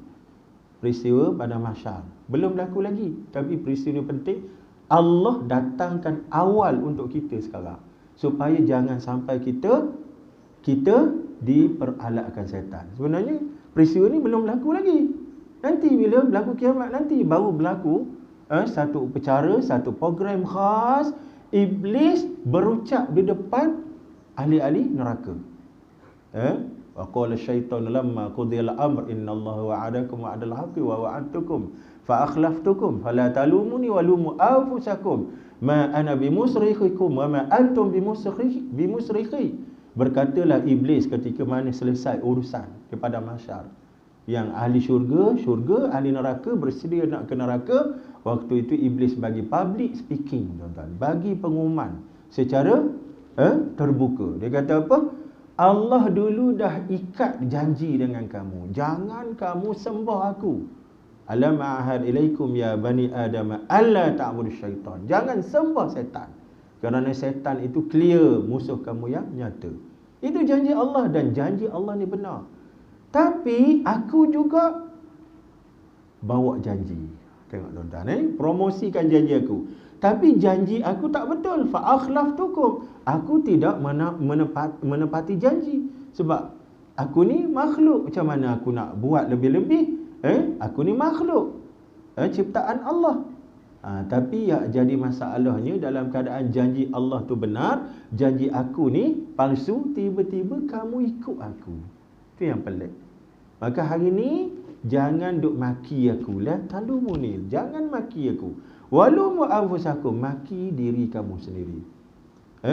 Peristiwa pada mahsyar. Belum berlaku lagi. Tapi peristiwa ini penting. Allah datangkan awal untuk kita sekarang. Supaya jangan sampai kita diperalatkan setan. Sebenarnya peristiwa ni belum berlaku lagi. Nanti bila berlaku kiamat nanti baru berlaku satu upacara, satu program khas, iblis berucap di depan ahli-ahli neraka. Wa qala syaitanu lamma qudiyal amr innallaha wa'adakum wa'adal haqqi wa wa'adtukum fa akhlaftukum fala talumuni wa lumu anfusakum ma ana bimusrikhikum wa ma antum bimusrikhi. Berkatalah iblis ketika mana selesai urusan daripada mahsyar, yang ahli syurga, ahli neraka bersedia nak ke neraka. Waktu itu iblis bagi public speaking tuan-tuan, bagi pengumuman secara terbuka. Dia kata apa? Allah dulu dah ikat janji dengan kamu, jangan kamu sembah aku. Alam a'had ilaikum ya bani adam alla ta'budu syaitan. Jangan sembah setan, kerana setan itu clear musuh kamu yang nyata. Itu janji Allah, dan janji Allah ni benar. Tapi aku juga bawa janji. Tengok tuan-tuan, promosikan janji aku. Tapi janji aku tak betul. Fa akhlaftukum. Aku tidak menepati janji. Sebab aku ni makhluk. Macam mana aku nak buat lebih-lebih? Aku ni makhluk, ciptaan Allah. Tapi ya jadi masalahnya, dalam keadaan janji Allah tu benar, janji aku ni palsu, tiba-tiba kamu ikut aku. Itu yang pelik. Maka hari ni jangan duk maki aku lah, talumunil. Jangan maki aku. Walumu anfusakum, maki diri kamu sendiri.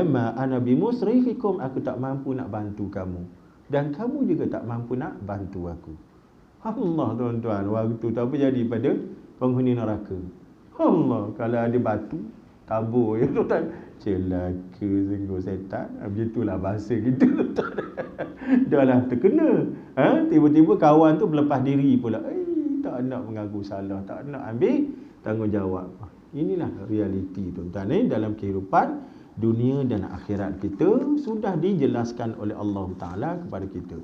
Ma ana bimusrikhikum, aku tak mampu nak bantu kamu, dan kamu juga tak mampu nak bantu aku. Allah tuan-tuan, waktu tu apa jadi pada penghuni neraka? Allah, kalau ada batu tabur ya tuan. Celaka sungguh setan. Begitulah bahasa kita tuan. Dah lah terkena. Tiba-tiba kawan tu berlepas diri pula. Tak nak mengaku salah, tak nak ambil tanggungjawab. Inilah realiti tuan-tuan, dalam kehidupan dunia dan akhirat kita sudah dijelaskan oleh Allah Taala kepada kita.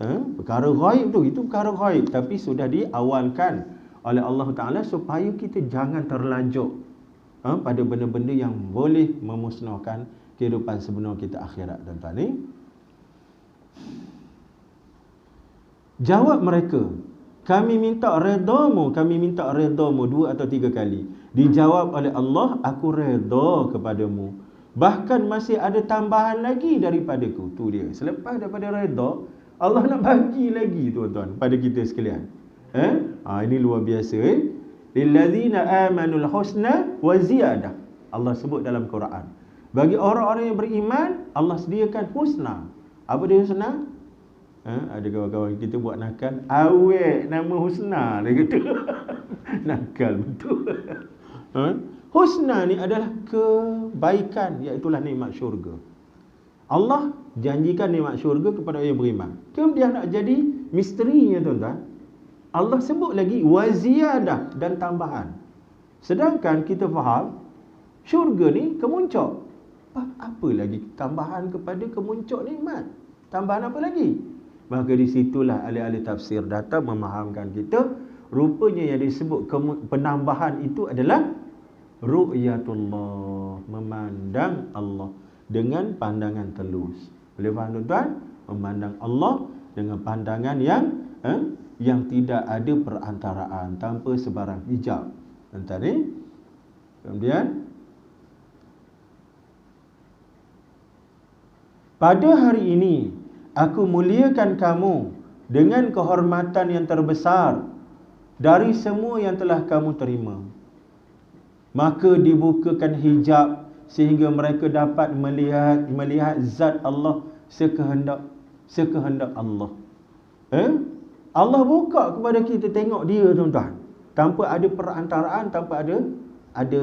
Perkara ghaib tu, itu perkara ghaib, tapi sudah diawalkan oleh Allah Ta'ala supaya kita jangan terlanjur pada benda-benda yang boleh memusnahkan kehidupan sebenar kita akhirat, tuan-tuan ni. Jawab mereka, kami minta redamu 2 atau 3 kali. Dijawab oleh Allah, aku reda kepadamu, bahkan masih ada tambahan lagi daripadaku. Tu dia, selepas daripada reda, Allah nak bagi lagi, tuan-tuan, pada kita sekalian. Ini luar biasa. Lillazina amanul husna wa ziyadah. Allah sebut dalam Quran, bagi orang-orang yang beriman, Allah sediakan husna. Apa dia husna? Ada kawan-kawan kita buat nakal, awet nama husna, dia kata. Nakal betul. Husna ni adalah kebaikan, iaitulah nikmat syurga. Allah janjikan nikmat syurga kepada orang yang beriman. Kemudian nak jadi misterinya, tuan-tuan, Allah sebut lagi waziyadah, dan tambahan. Sedangkan kita faham syurga ni kemuncak. Apa lagi tambahan kepada kemuncak nikmat? Tambahan apa lagi? Maka di situlah ahli-ahli tafsir datang memahamkan kita, rupanya yang disebut penambahan itu adalah ru'yatullah, memandang Allah dengan pandangan telus. Boleh faham, tuan-tuan? Memandang Allah dengan pandangan yang tidak ada perantaraan, tanpa sebarang hijab. Tuan-tuan ni. Kemudian pada hari ini aku muliakan kamu dengan kehormatan yang terbesar dari semua yang telah kamu terima. Maka dibukakan hijab sehingga mereka dapat melihat zat Allah sekehendak Allah. Allah buka kepada kita tengok dia, tuan-tuan, tanpa ada perantaraan, tanpa ada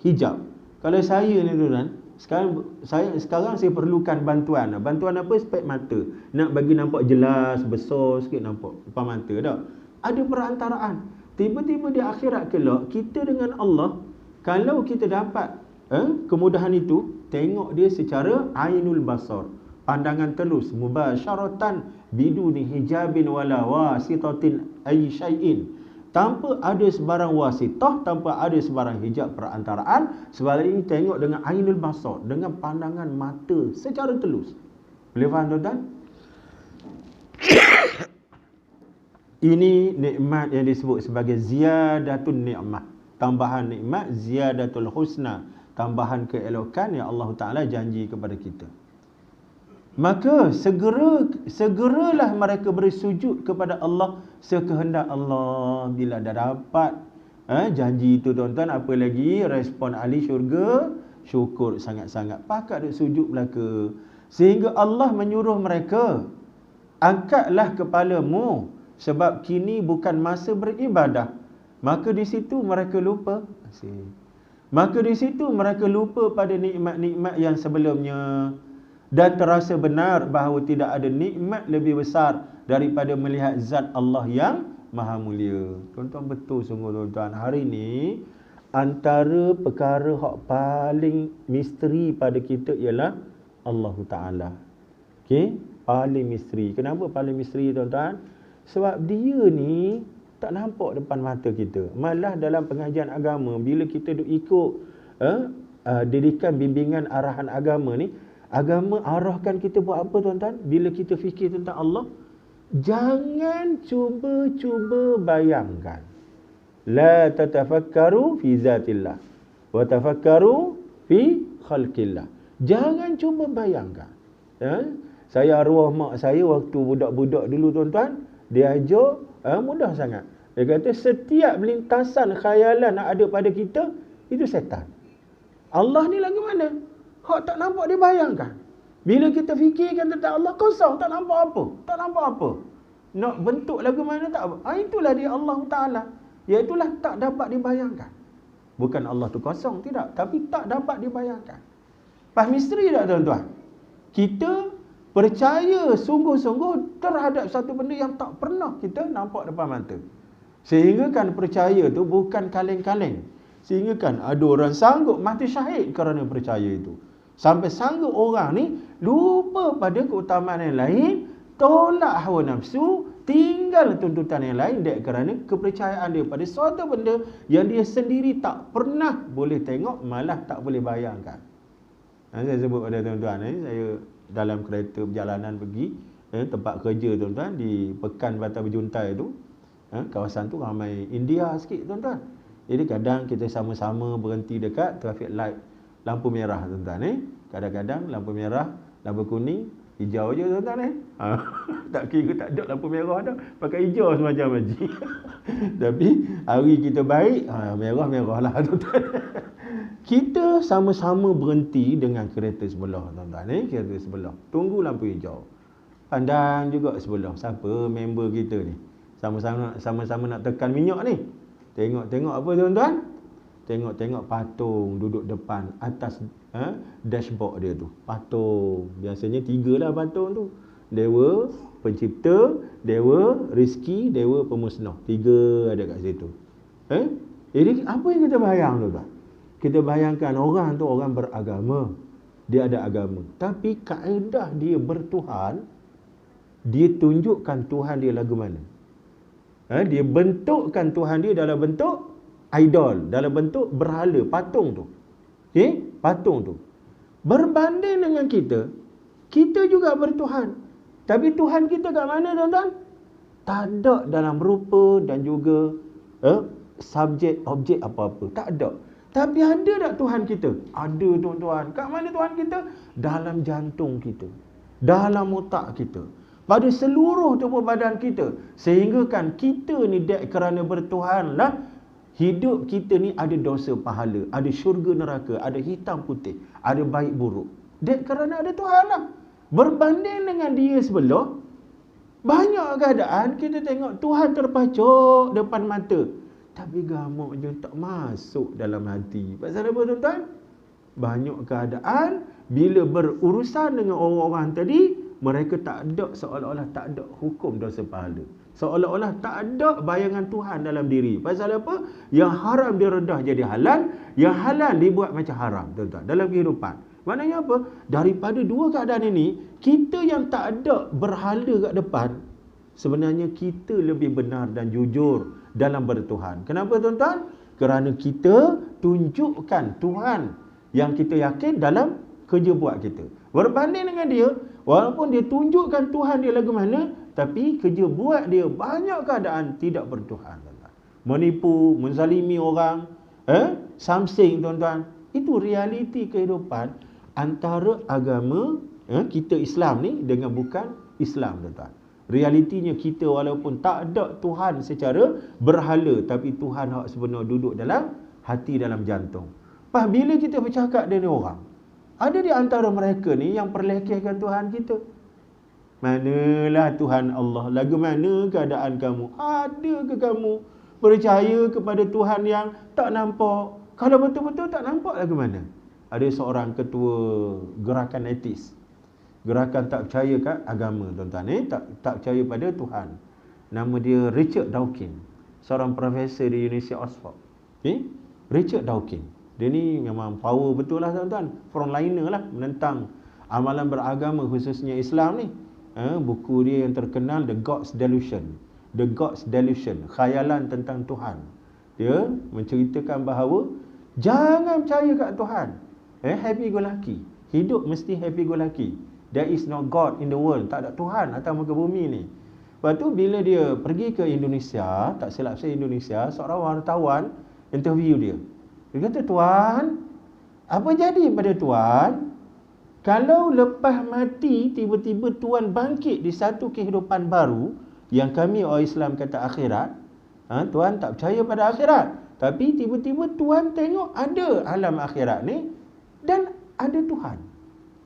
hijab. Kalau saya ni, tuan-tuan, sekarang saya perlukan bantuan. Bantuan apa? Spek mata. Nak bagi nampak jelas, besar sikit nampak depan mata tak? Ada perantaraan. Tiba-tiba di akhirat kelak, kita dengan Allah, kalau kita dapat kemudahan itu, tengok dia secara ainul basar, pandangan telus, mubasyaratan biduni hijabin wala wasitatin ay syai'in, tanpa ada sebarang wasitah, tanpa ada sebarang hijab perantaraan. Sebaliknya tengok dengan ainul basar, dengan pandangan mata secara telus. Boleh faham, tuan-tuan? Ini nikmat yang disebut sebagai ziyadatun ni'mah, tambahan nikmat, ziyadatul husna, tambahan keelokan yang Allah Ta'ala janji kepada kita. Maka segeralah mereka bersujud kepada Allah sekehendak Allah. Bila dah dapat janji itu, tuan-tuan, apa lagi respon ahli syurga? Syukur sangat-sangat, pakat duk sujud belaka. Sehingga Allah menyuruh mereka, angkatlah kepalamu, sebab kini bukan masa beribadah. Maka di situ mereka lupa. Maka di situ mereka lupa pada nikmat-nikmat yang sebelumnya, dan terasa benar bahawa tidak ada nikmat lebih besar daripada melihat zat Allah yang maha mulia. Tuan-tuan, betul sungguh, tuan-tuan. Hari ni antara perkara yang paling misteri pada kita ialah Allah Ta'ala. Okey, paling misteri. Kenapa paling misteri, tuan-tuan? Sebab dia ni tak nampak depan mata kita. Malah dalam pengajian agama, bila kita duk ikut didikan bimbingan arahan agama ni, agama arahkan kita buat apa, tuan-tuan? Bila kita fikir tentang Allah, jangan cuba-cuba bayangkan. La tatafakkaru fi zatillah wa tafakkaru fi khalqillah. Jangan cuba bayangkan. Saya arwah mak saya waktu budak-budak dulu, tuan-tuan, dia ajar mudah sangat. Dia kata setiap lintasan khayalan nak ada pada kita, itu setan. Allah ni lagu mana? Hak tak nampak dia bayangkan. Bila kita fikirkan tentang Allah, kosong, tak nampak apa. Tak nampak apa. Nak bentuk lagu mana tak apa. Itulah dia Allah Ta'ala. Iaitulah tak dapat dibayangkan. Bukan Allah tu kosong, tidak. Tapi tak dapat dibayangkan. Faham misteri tak, tuan-tuan? Kita percaya sungguh-sungguh terhadap satu benda yang tak pernah kita nampak depan mata. Sehingga kan percaya tu bukan kaleng-kaleng. Sehingga kan ada orang sanggup mati syahid kerana percaya itu. Sampai sanggup orang ni lupa pada keutamaan yang lain tolak hawa nafsu, tinggal tuntutan yang lain, kerana kepercayaan dia pada suatu benda yang dia sendiri tak pernah boleh tengok, malah tak boleh bayangkan. Saya sebut pada tuan-tuan, saya dalam kereta perjalanan pergi tempat kerja tuan-tuan di Pekan Batam Berjuntai tu, kawasan tu ramai India sikit tuan-tuan. Jadi kadang kita sama-sama berhenti dekat traffic light, lampu merah tuan-tuan. Kadang-kadang lampu merah, lampu kuning, hijau je tuan-tuan. Tak kira tak ada lampu merah dah, pakai hijau semacam haji. Tapi hari kita baik, merah-merah lah tuan-tuan. Kita sama-sama berhenti dengan kereta sebelah tuan-tuan. Kereta sebelah, tunggu lampu hijau. Pandang juga sebelah, siapa member kita ni, sama-sama nak tekan minyak ni. Tengok apa tuan-tuan? Tengok patung duduk depan atas dashboard dia tu. Patung, biasanya 3 lah patung tu. Dewa pencipta, dewa rezeki, dewa pemusnah. 3 ada kat situ. Jadi apa yang kita bayang tuan-tuan? Kita bayangkan orang tu orang beragama, dia ada agama, tapi kaedah dia bertuhan, dia tunjukkan Tuhan dia lagu mana. Dia bentukkan Tuhan dia dalam bentuk idol, dalam bentuk berhala, patung tu. Patung tu. Berbanding dengan kita juga bertuhan. Tapi Tuhan kita kat mana tuan-tuan? Tak ada dalam rupa dan juga subjek, objek apa-apa. Tak ada. Tapi ada tak Tuhan kita? Ada tuan-tuan. Kat mana Tuhan kita? Dalam jantung kita, dalam otak kita, pada seluruh tubuh badan kita. Sehingga kan kita ni kerana bertuhan lah, hidup kita ni ada dosa pahala, ada syurga neraka, ada hitam putih, ada baik buruk. Kerana ada Tuhan lah. Berbanding dengan dia sebelah, banyak keadaan kita tengok Tuhan terpacuk depan mata, tapi gamuk je tak masuk dalam hati. Pasal apa tuan-tuan? Banyak keadaan bila berurusan dengan orang-orang tadi, mereka tak ada, seolah-olah tak ada hukum dosa pahala, seolah-olah tak ada bayangan Tuhan dalam diri. Pasal apa? Yang haram dia redah jadi halal, yang halal dibuat macam haram tuan-tuan dalam kehidupan. Maknanya apa? Daripada dua keadaan ini, kita yang tak ada berhala kat depan, sebenarnya kita lebih benar dan jujur dalam bertuhan. Kenapa tuan-tuan? Kerana kita tunjukkan Tuhan yang kita yakin dalam kerja buat kita. Berbanding dengan dia, walaupun dia tunjukkan Tuhan dia lagu mana, tapi kerja buat dia banyak keadaan tidak bertuhan tuan-tuan. Menipu, menzalimi orang, something tuan-tuan. Itu realiti kehidupan antara agama kita Islam ni dengan bukan Islam tuan-tuan. Realitinya kita walaupun tak ada Tuhan secara berhala, tapi Tuhan hak sebenar duduk dalam hati, dalam jantung. Bila kita bercakap dengan orang, ada di antara mereka ni yang perlekehkan Tuhan kita. Manalah Tuhan Allah? Lagu mana keadaan kamu? Ada ke kamu percaya kepada Tuhan yang tak nampak? Kalau betul-betul tak nampak, lagu mana? Ada seorang ketua gerakan etis, gerakan tak percaya kat agama tuan-tuan, tak percaya pada Tuhan. Nama dia Richard Dawkins, seorang profesor di University Oxford. Richard Dawkins, dia ni memang power betul lah tuan-tuan, frontliner lah menentang amalan beragama khususnya Islam ni. Buku dia yang terkenal The God's Delusion, khayalan tentang Tuhan. Dia menceritakan bahawa jangan percaya kat Tuhan, happy go lucky, hidup mesti happy go lucky. There is no God in the world. Tak ada Tuhan atas muka bumi ni. Lepas tu bila dia pergi ke Indonesia, tak silap saya Indonesia, seorang wartawan interview dia. Dia kata, "Tuan, apa jadi pada Tuan kalau lepas mati tiba-tiba Tuan bangkit di satu kehidupan baru yang kami orang Islam kata akhirat? Tuan tak percaya pada akhirat, tapi tiba-tiba Tuan tengok ada alam akhirat ni dan ada Tuhan.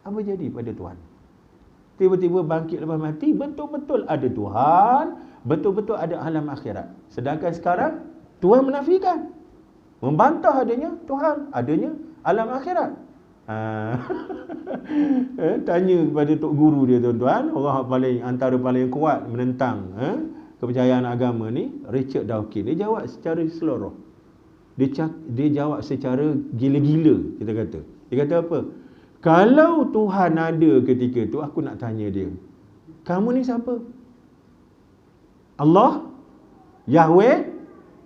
Apa jadi pada Tuan?" Tiba-tiba bangkit lepas mati, betul-betul ada Tuhan, betul-betul ada alam akhirat. Sedangkan sekarang Tuhan menafikan, membantah adanya Tuhan, adanya alam akhirat. Tanya kepada tok guru dia tuan-tuan, orang antara paling kuat menentang kepercayaan agama ni, Richard Dawkins. Dia jawab secara seluruh. Dia jawab secara gila-gila, kita kata. Dia kata apa? Kalau Tuhan ada ketika tu, aku nak tanya dia, kamu ni siapa? Allah, Yahweh,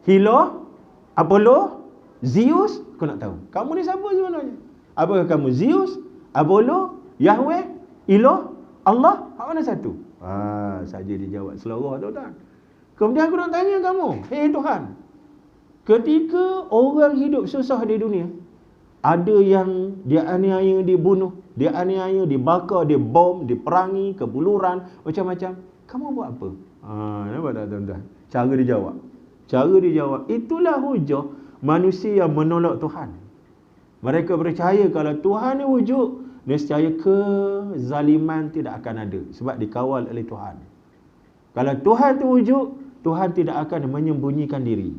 Hilo, Apollo, Zeus? Kau nak tahu kamu ni siapa sebenarnya? Apakah kamu Zeus, Apollo, Yahweh, Hilo, Allah? Hak mana satu? Saja dijawab seloroh, tuan-tuan. Kemudian aku nak tanya kamu, hei Tuhan, ketika orang hidup susah di dunia, ada yang dia aniaya, dibunuh, dia aniaya, dibakar, dibom, diperangi, kebuluran, macam-macam. Kamu buat apa? Nampak tak tuan-tuan? Cara dijawab. Itulah hujah manusia yang menolak Tuhan. Mereka percaya kalau Tuhan ni wujud, nescaya kezaliman tidak akan ada sebab dikawal oleh Tuhan. Kalau Tuhan tu wujud, Tuhan tidak akan menyembunyikan diri.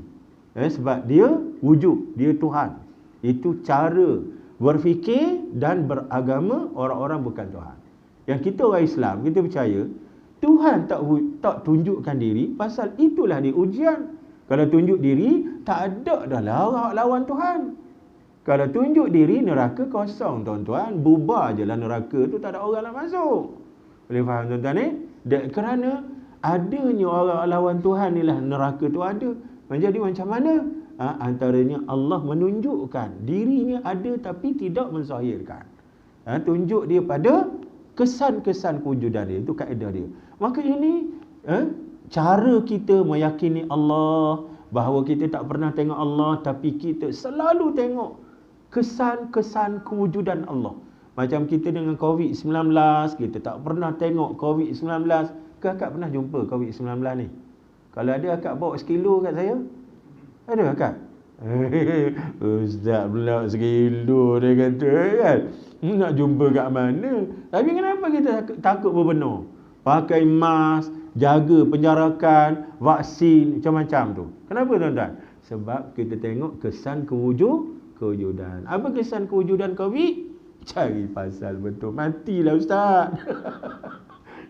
Sebab dia wujud, dia Tuhan. Itu cara berfikir dan beragama orang-orang bukan Tuhan. Yang kita orang Islam, kita percaya Tuhan tak tunjukkan diri, pasal itulah dia ujian. Kalau tunjuk diri, tak ada dah lah lawan Tuhan. Kalau tunjuk diri, neraka kosong tuan-tuan. Bubar je lah neraka tu, tak ada orang nak masuk. Boleh faham tuan-tuan ni? Kerana adanya orang lawan Tuhan ni lah neraka tu ada. Jadi macam mana? Antaranya Allah menunjukkan dirinya ada tapi tidak menzahirkan. Tunjuk dia pada kesan-kesan kewujudan dia. Itu kaedah dia. Maka ini cara kita meyakini Allah, bahawa kita tak pernah tengok Allah, tapi kita selalu tengok kesan-kesan kewujudan Allah. Macam kita dengan COVID-19, kita tak pernah tengok COVID-19. Kakak pernah jumpa COVID-19 ni? Kalau ada, akak bawa sekilo kat saya. Ada akak? Ustaz pula sekilo dia kata kan. Nak jumpa kat mana? Tapi kenapa kita takut berbenar? Pakai mask, jaga penjarakan, vaksin, macam-macam tu. Kenapa tuan-tuan? Sebab kita tengok kesan kewujudan. Apa kesan kewujudan COVID? Cari pasal betul. Matilah Ustaz.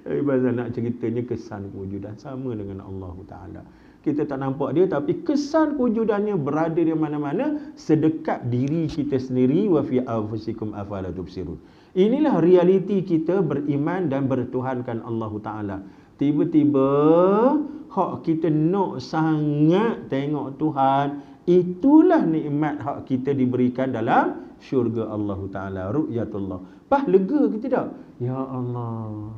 Cari pasal nak ceritanya kesan kewujudan. Sama dengan Allah Ta'ala. Kita tak nampak dia, tapi kesan kewujudannya berada di mana-mana, sedekat diri kita sendiri. Wa fi anfusikum afala tubsirun. Inilah realiti kita beriman dan bertuhankan Allah Ta'ala. Tiba-tiba hak kita nak sangat tengok Tuhan, itulah nikmat hak kita diberikan dalam syurga Allah Ta'ala, ru'yatullah. Lega ke tidak? Ya Allah,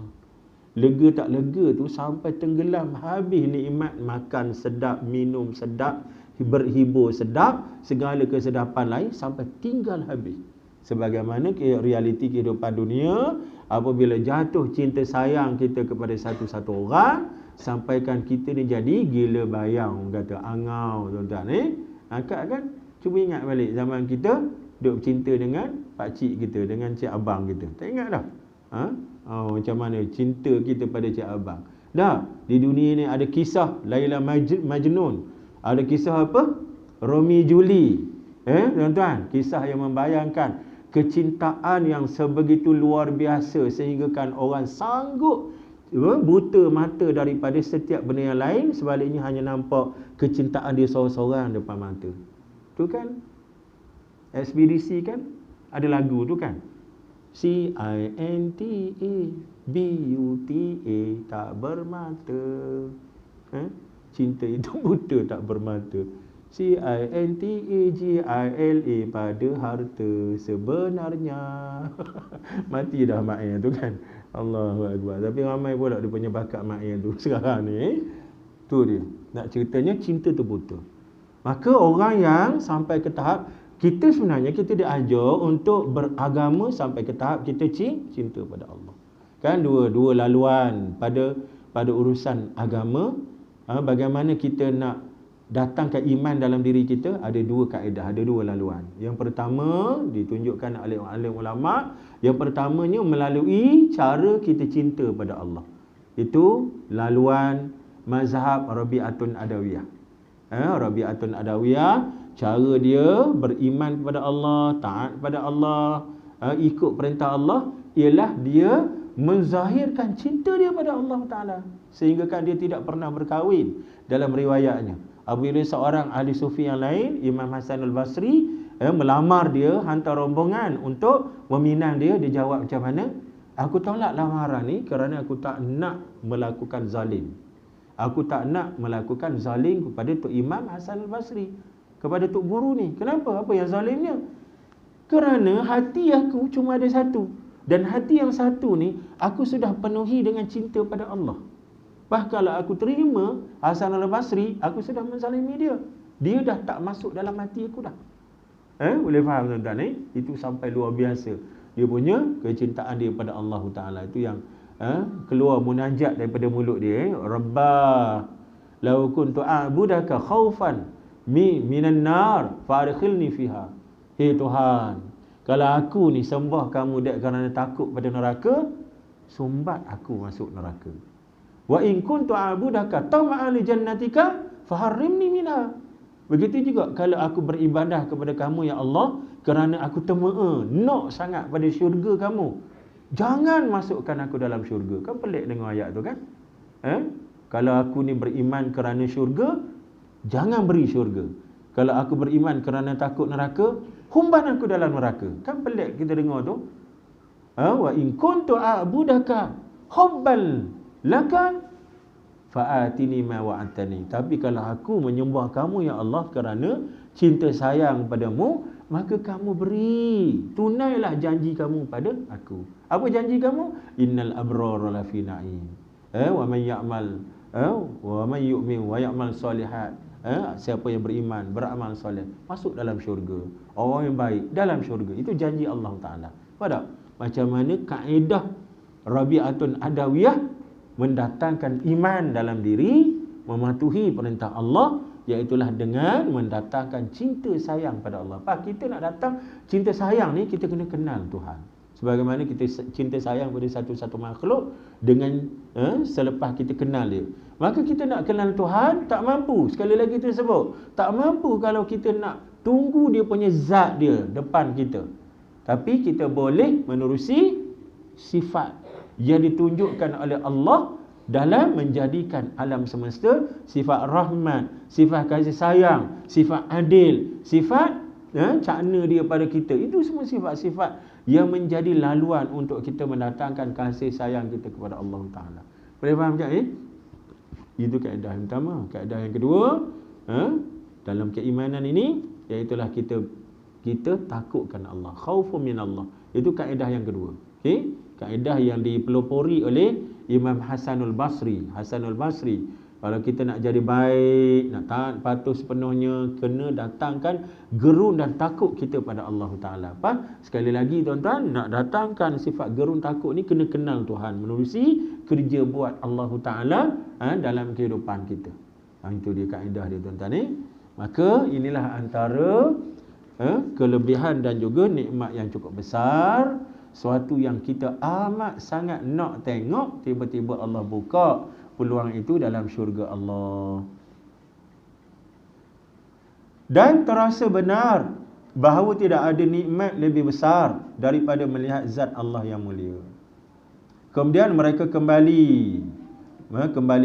lega tak lega tu sampai tenggelam habis nikmat makan sedap, minum sedap, berhibur sedap, segala kesedapan lain sampai tinggal habis. Sebagaimana realiti kehidupan dunia, apabila jatuh cinta sayang kita kepada satu-satu orang, sampaikan kita ni jadi gila bayang, kata angau tuan-tuan. Akak kan cuba ingat balik zaman kita duk cinta dengan pakcik kita, dengan cik abang kita. Tak ingat dah? Macam mana cinta kita pada cik abang. Dah, di dunia ni ada kisah Laila Majnun. Ada kisah apa? Romi Juli. Tuan-tuan, kisah yang membayangkan kecintaan yang sebegitu luar biasa sehinggakan orang sanggup buta mata daripada setiap benda yang lain, sebaliknya hanya nampak kecintaan dia seorang-seorang depan mata. Tu kan ekspedisi kan, ada lagu tu kan, CINTABUTA, tak bermata, cinta itu buta tak bermata. CINTAGILA, pada harta sebenarnya. Mati dah maknya tu kan. Allahu Akbar. Tapi ramai pula dia punya bakat maknya tu sekarang ni. Tu dia. Nak ceritanya cinta tu buta. Maka orang yang sampai ke tahap, kita sebenarnya kita diajar untuk beragama sampai ke tahap kita cinta pada Allah. Kan dua laluan pada urusan agama. Bagaimana kita nak datangkan iman dalam diri kita, ada dua kaedah, ada dua laluan. Yang pertama ditunjukkan oleh alim ulama, yang pertamanya melalui cara kita cinta pada Allah. Itu laluan mazhab Rabi'atun Adawiyah. Rabi'atun Adawiyah, cara dia beriman kepada Allah, taat kepada Allah, ikut perintah Allah, ialah dia menzahirkan cinta dia pada Allah Ta'ala, sehingga kan dia tidak pernah berkahwin. Dalam riwayatnya, apabila seorang ahli sufi yang lain, Imam Hasan al-Basri, melamar dia, hantar rombongan untuk meminang dia, dia jawab macam mana? Aku tolak lamaran ni kerana aku tak nak melakukan zalim. Aku tak nak melakukan zalim kepada Tok Imam Hasan Al-Basri, kepada Tok Guru ni. Kenapa? Apa yang zalimnya? Kerana hati aku cuma ada satu. Dan hati yang satu ni, aku sudah penuhi dengan cinta pada Allah. Bahkan kalau aku terima Hasan Al-Basri, aku sudah menzalimi dia. Dia dah tak masuk dalam hati aku dah. Boleh faham tuan-tuan ni? Itu sampai luar biasa. Dia punya kecintaan dia pada Allah Ta'ala. Itu yang keluar munajat daripada mulut dia. Rabbah, law kuntu a'budaka khawfan minan nar fa'adkhilni fiha. Hei Tuhan, kalau aku ni sembah kamu dek kerana takut pada neraka, sumbat aku masuk neraka. Wa in kuntu a'budaka tama'an li jannatika faharrimni minha. Begitu juga kalau aku beribadah kepada kamu ya Allah kerana aku nak sangat pada syurga kamu, jangan masukkan aku dalam syurga. Kan pelik dengar ayat tu kan? Kalau aku ni beriman kerana syurga, jangan beri syurga. Kalau aku beriman kerana takut neraka, humban aku dalam neraka. Kan pelik kita dengar tu. Wa in kuntu a'budaka hubban laka fa'atini ma wa'atani. Tapi kalau aku menyembah kamu ya Allah kerana cinta sayang padamu, maka kamu beri, tunailah janji kamu pada aku. Apa janji kamu? Innal abrara lafi na'im. Wa man ya'mal wa man yu'min wa ya'mal solihat. Siapa yang beriman, beramal soleh, masuk dalam syurga. Orang yang baik dalam syurga. Itu janji Allah Ta'ala. Pada macam mana kaedah Rabi'atun Adawiyah mendatangkan iman dalam diri, mematuhi perintah Allah, iaitulah dengan mendatangkan cinta sayang pada Allah. Kita nak datang cinta sayang ni, kita kena kenal Tuhan. Sebagaimana kita cinta sayang pada satu-satu makhluk dengan selepas kita kenal dia. Maka kita nak kenal Tuhan, tak mampu. Sekali lagi kita sebut, tak mampu kalau kita nak tunggu dia punya zat dia depan kita. Tapi kita boleh menerusi sifat yang ditunjukkan oleh Allah dalam menjadikan alam semesta, sifat rahmat, sifat kasih sayang, sifat adil, sifat cakna dia pada kita. Itu semua sifat-sifat yang menjadi laluan untuk kita mendatangkan kasih sayang kita kepada Allah Ta'ala. Boleh faham tak? Itu kaedah yang pertama. Kaedah yang kedua, dalam keimanan ini, iaitulah kita takutkan Allah, khaufu min Allah. Itu kaedah yang kedua. Okey? Kaedah yang dipelopori oleh Imam Hasanul Basri. Hasanul Basri, kalau kita nak jadi baik, nak taat patuh sepenuhnya, kena datangkan gerun dan takut kita pada Allah Ta'ala. Sekali lagi tuan-tuan, nak datangkan sifat gerun takut ni, kena kenal Tuhan, menerusi kerja buat Allah Ta'ala dalam kehidupan kita. Itu dia kaedah dia tuan-tuan ni. Maka inilah antara kelebihan dan juga nikmat yang cukup besar. Suatu yang kita amat sangat nak tengok, tiba-tiba Allah buka peluang itu dalam syurga Allah. Dan terasa benar bahawa tidak ada nikmat lebih besar daripada melihat zat Allah yang mulia. Kemudian mereka kembali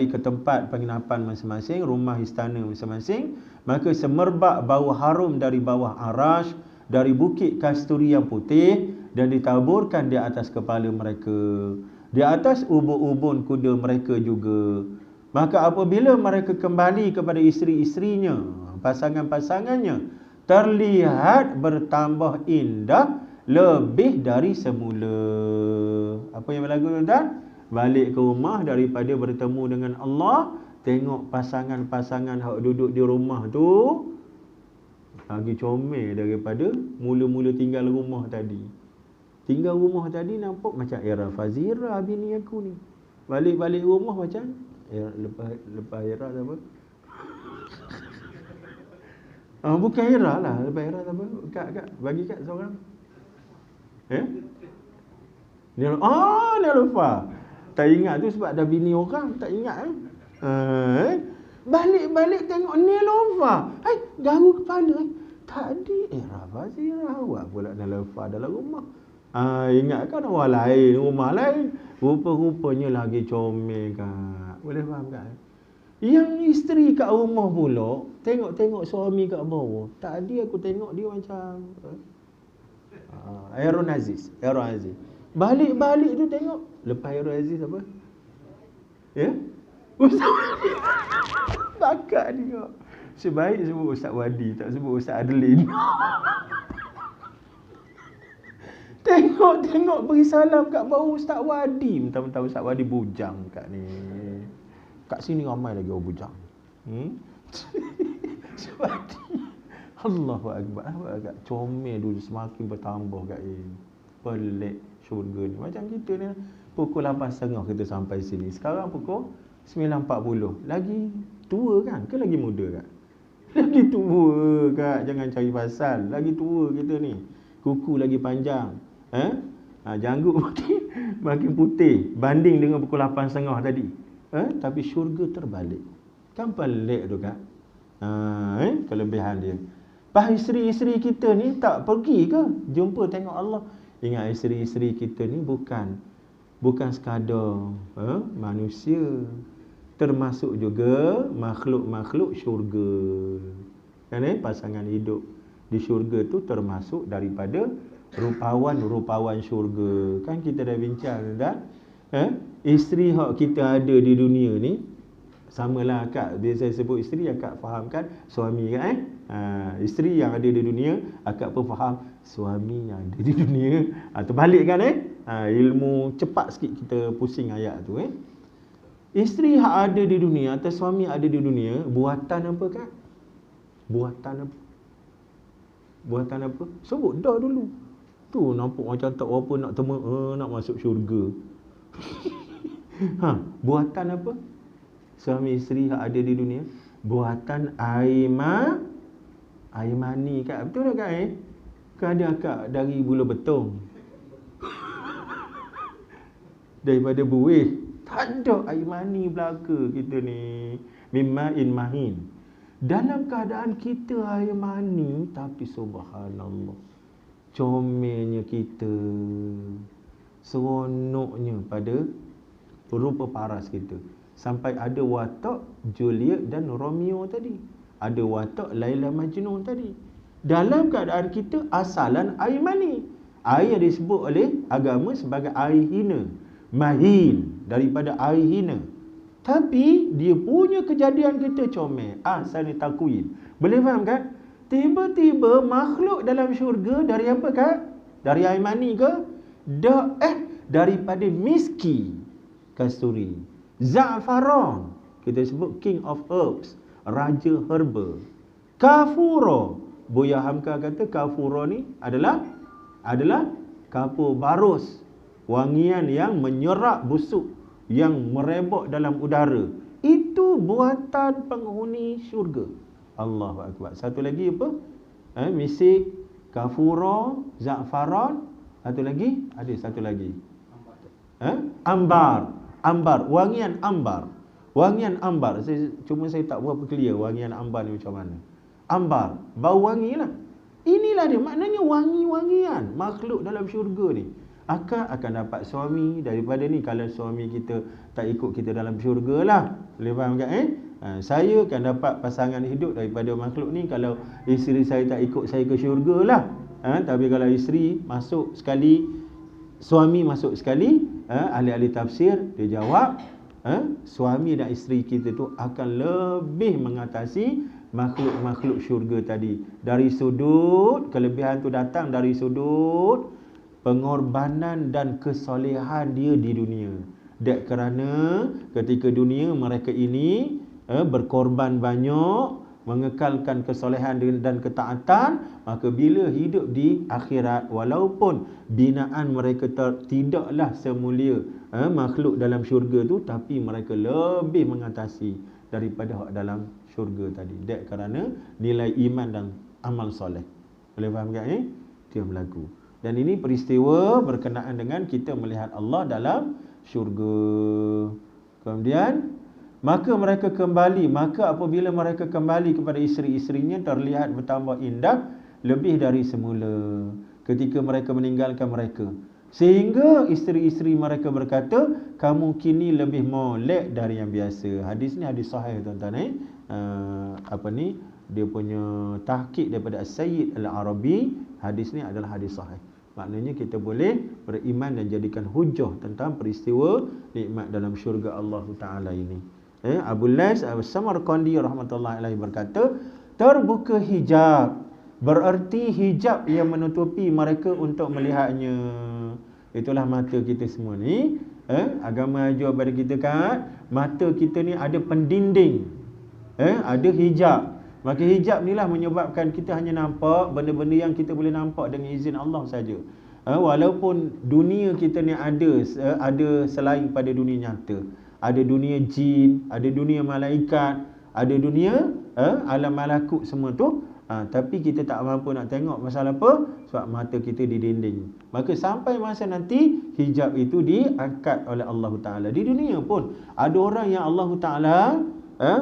ke tempat penginapan masing-masing, rumah istana masing-masing. Maka semerbak bau harum dari bawah arash, dari bukit kasturi yang putih, dan ditaburkan di atas kepala mereka, di atas ubun-ubun kuda mereka juga. Maka apabila mereka kembali kepada isteri-isterinya, pasangan-pasangannya, terlihat bertambah indah lebih dari semula. Apa yang berlaku tuan-tuan? Balik ke rumah daripada bertemu dengan Allah, tengok pasangan-pasangan yang duduk di rumah tu lagi comel daripada mula-mula tinggal rumah tadi. Tinggal rumah tadi nampak macam era Fazira bini aku ni. Balik-balik rumah macam lepas era apa? Bukan era lah, lepas era apa? Kak bagi kat seorang. Dia lupa. Tak ingat tu sebab dah bini orang, tak ingat Balik-balik tengok Nilofa. Garu kepala. Tadi era Fazira, awak pula Nilofa dalam rumah. Ingatkan orang lain, rumah lain, rupa-rupanya lagi comel Kak. Boleh faham kan? Yang isteri kat rumah pula tengok-tengok suami kat bawah. Tadi aku tengok dia macam Aaron Aziz. Balik-balik tu tengok lepas Hairul Aziz apa? Ya? Ustaz Wadi. Bakar tengok. Sebaik sebut Ustaz Wadi, tak sebut Ustaz Adeline. Tengok beri salam kat bawah Ustaz Wadi. Mentang-mentang Ustaz Wadi bujang kat ni. Kat sini ramai lagi orang bujang. Ustaz Wadi. Allahu Akbar. Agak comel dulu semakin bertambah kat ini. Pelik syurga ni. Macam kita ni pukul 8.30 kita sampai sini. Sekarang pukul 9.40. Lagi tua kan? Ke lagi muda kan? Lagi tua kak. Jangan cari pasal. Lagi tua kita ni. Kuku lagi panjang. Janggut makin putih. Banding dengan pukul 8.30 tadi. Tapi syurga terbalik. Kan pelik tu kak? Kelebihan dia. Isteri-isteri kita ni tak pergi ke jumpa tengok Allah? Ingat isteri-isteri kita ni bukan sekadar manusia, termasuk juga makhluk-makhluk syurga. Kan pasangan hidup di syurga tu termasuk daripada rupawan syurga. Kan kita dah bincang dah. Isteri hak kita ada di dunia ni samalah akak, biasa saya sebut isteri, akak fahamkan suami kan isteri yang ada di dunia, akak pun faham suami yang ada di dunia. Terbalik kan ilmu cepat sikit kita pusing ayat tu Isteri yang ada di dunia atau suami ada di dunia, buatan apa kan? Buatan apa? Sebut dah dulu. Tu nampak macam tak apa nak nak masuk syurga. Buatan apa? Suami isteri yang ada di dunia, buatan air mani kak. Betul tak kak Kan ada akak dari bulu betung. Daripada buih. Tak ada air mani belaka kita ni. Mimma'in mahin. Dalam keadaan kita air mani, tapi subhanallah, comelnya kita, seronoknya pada rupa paras kita. Sampai ada watak Juliet dan Romeo tadi. Ada watak Laila Majnun tadi. Dalam keadaan kita asalan air mani. Air yang disebut oleh agama sebagai air hina. Mahin, daripada air hina. Tapi dia punya kejadian kita comel. Ahsani takwin. Boleh faham kan? Tiba-tiba makhluk dalam syurga dari apa kak? Dari air mani ke? Daripada miski, kasturi, za'faran, kita sebut king of herbs, raja herba. Kafura, Buya Hamka kata kafura ni adalah kapur barus, wangian yang menyerap busuk yang merebak dalam udara. Itu buatan penghuni syurga. Allahu Akbar. Satu lagi apa? Misik, kafura, za'faran. Satu lagi? Ada satu lagi. Ambar. Wangian ambar. Saya tak berapa clear wangian ambar ni macam mana. Ambar. Bau wangi lah. Inilah dia. Maknanya wangi-wangian makhluk dalam syurga ni. Akak akan dapat suami daripada ni. Kalau suami kita tak ikut kita dalam syurga lah. Boleh faham tak saya akan dapat pasangan hidup daripada makhluk ni kalau isteri saya tak ikut saya ke syurga lah. Tapi kalau isteri masuk sekali, suami masuk sekali, ahli-ahli tafsir dia jawab, suami dan isteri kita tu akan lebih mengatasi makhluk-makhluk syurga tadi. Dari sudut kelebihan tu datang dari sudut pengorbanan dan kesolehan dia di dunia. Dek kerana ketika dunia mereka ini berkorban banyak, mengekalkan kesolehan dan ketaatan, maka bila hidup di akhirat, walaupun binaan mereka tidaklah semulia makhluk dalam syurga tu, tapi mereka lebih mengatasi daripada hak dalam syurga tadi. Dek kerana nilai iman dan amal soleh. Boleh faham tak Itu yang berlaku. Dan ini peristiwa berkenaan dengan kita melihat Allah dalam syurga. Kemudian maka apabila mereka kembali kepada isteri-isterinya, terlihat bertambah indah lebih dari semula ketika mereka meninggalkan mereka. Sehingga isteri-isteri mereka berkata, kamu kini lebih molek dari yang biasa. Hadis ni hadis sahih tuan-tuan. Dia punya tahqiq daripada As-Sayyid Al-Arabi. Hadis ni adalah hadis sahih. Maknanya kita boleh beriman dan jadikan hujah tentang peristiwa nikmat dalam syurga Allah Ta'ala ini. Abu Lais As-Samarqandi rahmatullahi alaihi berkata, terbuka hijab bererti hijab yang menutupi mereka untuk melihatnya. Itulah mata kita semua ni. Agama ajar pada kita kan, mata kita ni ada pendinding, ada hijab. Maka hijab ni lah menyebabkan kita hanya nampak benda-benda yang kita boleh nampak dengan izin Allah saja. Walaupun dunia kita ni ada selain pada dunia nyata. Ada dunia jin, ada dunia malaikat, ada dunia alam malakut semua tu. Tapi kita tak mampu nak tengok pasal apa? Sebab mata kita di dinding. Maka sampai masa nanti hijab itu diangkat oleh Allah Ta'ala. Di dunia pun ada orang yang Allah Ta'ala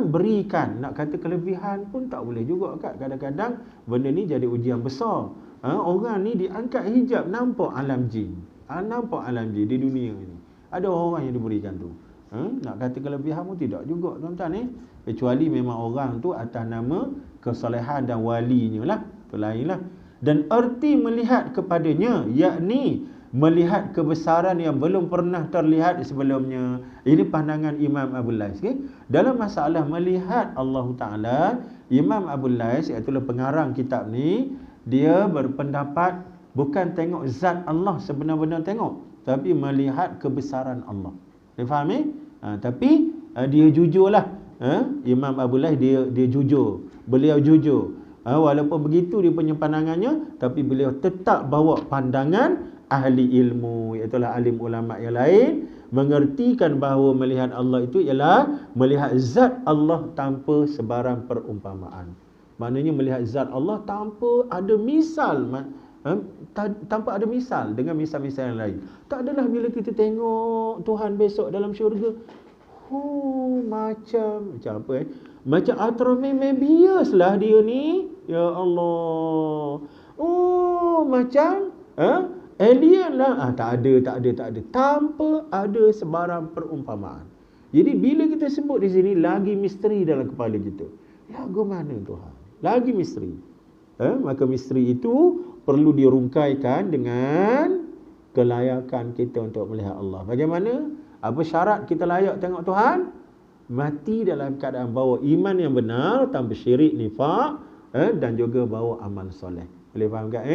berikan, nak kata kelebihan pun tak boleh juga kat. Kadang-kadang benda ni jadi ujian besar. Orang ni diangkat hijab, nampak alam jin. Nampak alam jin di dunia ini. Ada orang yang diberikan tu. Nak kata kelebihan pun tidak juga tuan-tuan kecuali memang orang tu atas nama kesalehan dan walinya lah, tu lain lah. Dan erti melihat kepadanya, yakni melihat kebesaran yang belum pernah terlihat sebelumnya. Ini pandangan Imam Abu Lais. Dalam masalah melihat Allah Ta'ala, Imam Abu Lais, iaitu pengarang kitab ni, dia berpendapat bukan tengok zat Allah sebenar-benar tengok, tapi melihat kebesaran Allah. Dia faham tapi dia jujurlah. Imam Abu Lais dia jujur. Beliau jujur. Walaupun begitu dia punya pandangannya, tapi beliau tetap bawa pandangan ahli ilmu, iaitu alim ulama yang lain, mengertikan bahawa melihat Allah itu ialah melihat zat Allah tanpa sebarang perumpamaan. Maknanya melihat zat Allah tanpa ada misal, tanpa ada misal dengan misal-misal yang lain. Tak adalah bila kita tengok Tuhan besok dalam syurga, macam apa macam Arthromebius lah dia ni, ya Allah. Macam alien lah. Tak ada tanpa ada sebarang perumpamaan. Jadi bila kita sebut di sini, lagi misteri dalam kepala kita. Lagu mana Tuhan? Lagi misteri. Maka misteri itu perlu dirungkaikan dengan kelayakan kita untuk melihat Allah. Bagaimana? Apa syarat kita layak tengok Tuhan? Mati dalam keadaan bawa iman yang benar, tanpa syirik, nifak, dan juga bawa amal soleh. Boleh faham tak?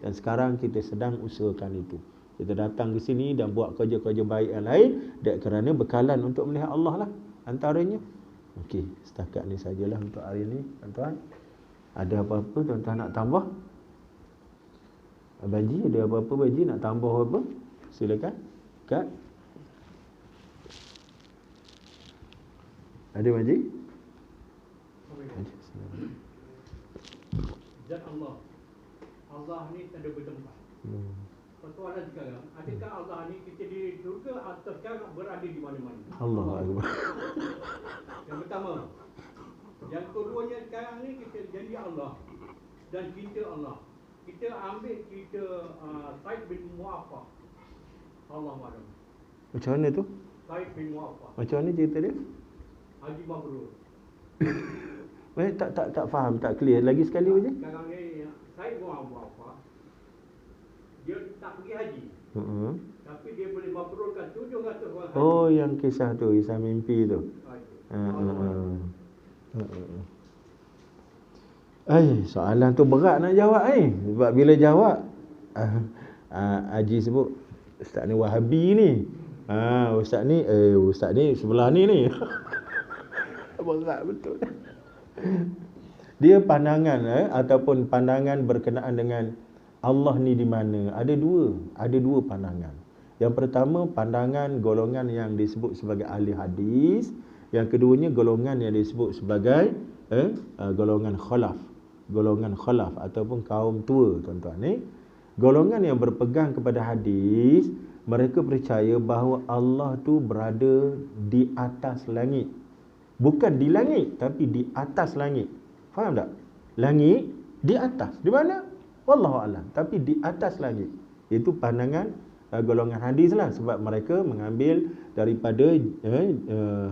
Dan sekarang kita sedang usahakan itu. Kita datang ke sini dan buat kerja-kerja baik yang lain, kerana bekalan untuk melihat Allah lah antaranya. Okey, setakat ni sajalah untuk hari ini, tuan-tuan. Ada apa-apa tuan-tuan nak tambah? Baji, ada apa-apa Baji nak tambah apa? Silakan. Kak. Ada Baji? Zat Allah. Allah ni tak ada bertempat. Persoalan sekarang, adakah Allah ni kita di surga atau sekarang berada di mana-mana? Allah Akbar. Yang pertama. Yang keduanya sekarang ni kita jadi Allah dan kita Allah. Kita ambil kita Said bin Mu'affah. Allah Akbar. Macam mana tu? Said bin Mu'affah. Macam mana cerita dia? Haji Mabrur. tak faham, tak clear. Lagi sekali aja. Sekarang ni Said bin Mu'affah, dia tak pergi haji. Tapi dia boleh mabrurkan 700 orang haji. Oh, yang kisah tu, kisah mimpi tu. Soalan tu berat nak jawab sebab bila jawab Haji sebut ustaz ni Wahabi ni. Ustaz ni sebelah ni. Berat betul. Dia pandangan ataupun pandangan berkenaan dengan Allah ni di mana? Ada dua pandangan. Yang pertama, pandangan golongan yang disebut sebagai ahli hadis. Yang keduanya, golongan yang disebut sebagai golongan khalaf. Golongan khalaf ataupun kaum tua, tuan-tuan. Golongan yang berpegang kepada hadis, mereka percaya bahawa Allah tu berada di atas langit. Bukan di langit, tapi di atas langit. Faham tak? Langit di atas. Di mana? Wallahu a'lam. Tapi di atas langit. Itu pandangan golongan hadis lah. Sebab mereka mengambil daripada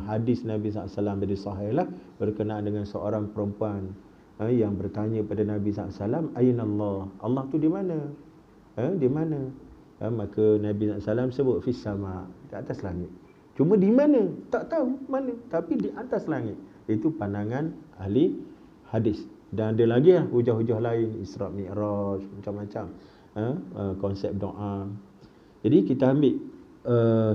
hadis Nabi SAW dari sahih lah, berkenaan dengan seorang perempuan yang bertanya pada Nabi SAW, Aina Allah? Allah tu di mana? Di mana? Maka Nabi SAW sebut fis sama, di atas langit. Cuma di mana? Tak tahu mana, tapi di atas langit. Itu pandangan ahli hadis. Dan ada lagi hujah-hujah lain, Isra Mi'raj, macam-macam konsep doa. Jadi kita ambil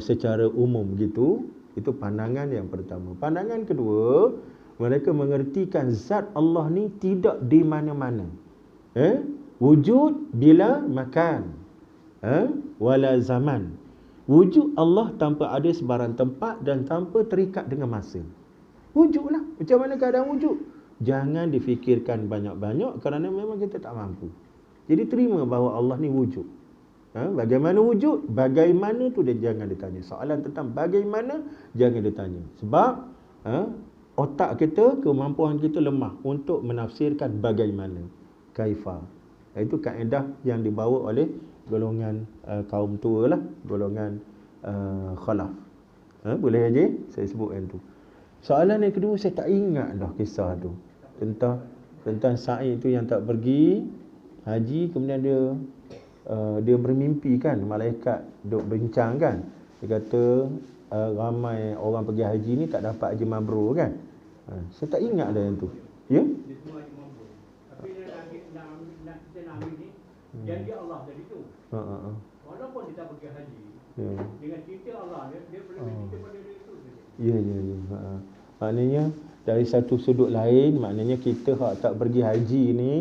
secara umum gitu. Itu pandangan yang pertama. Pandangan kedua, mereka mengertikan zat Allah ni tidak di mana-mana. Wujud bila makan, wala zaman. Wujud Allah tanpa ada sebarang tempat dan tanpa terikat dengan masa. Wujudlah. Macam mana keadaan wujud? Jangan difikirkan banyak-banyak kerana memang kita tak mampu. Jadi terima bahawa Allah ni wujud. Bagaimana wujud? Bagaimana tu dia jangan ditanya. Soalan tentang bagaimana jangan ditanya. Sebab otak kita, kemampuan kita lemah untuk menafsirkan bagaimana. Kaifa. Itu kaedah yang dibawa oleh golongan kaum tua lah, golongan khalaf. Boleh aja saya sebut yang tu. Soalan yang kedua, saya tak ingat dah kisah tu. Tentang Sa'id tu yang tak pergi haji, kemudian dia bermimpi kan, malaikat duk bincang kan. Dia kata ramai orang pergi haji ni tak dapat haji mabrur kan. Saya tak ingat dah yang tu. Ya? Dia semua haji mabrur. Tapi dia nak kita nak ambil ni, janji Allah tadi tu. Walaupun dia tak pergi haji, dengan cinta Allah, dia boleh bercinta pada dia tu. Ya. Maknanya dari satu sudut lain, maknanya kita hak tak pergi haji ni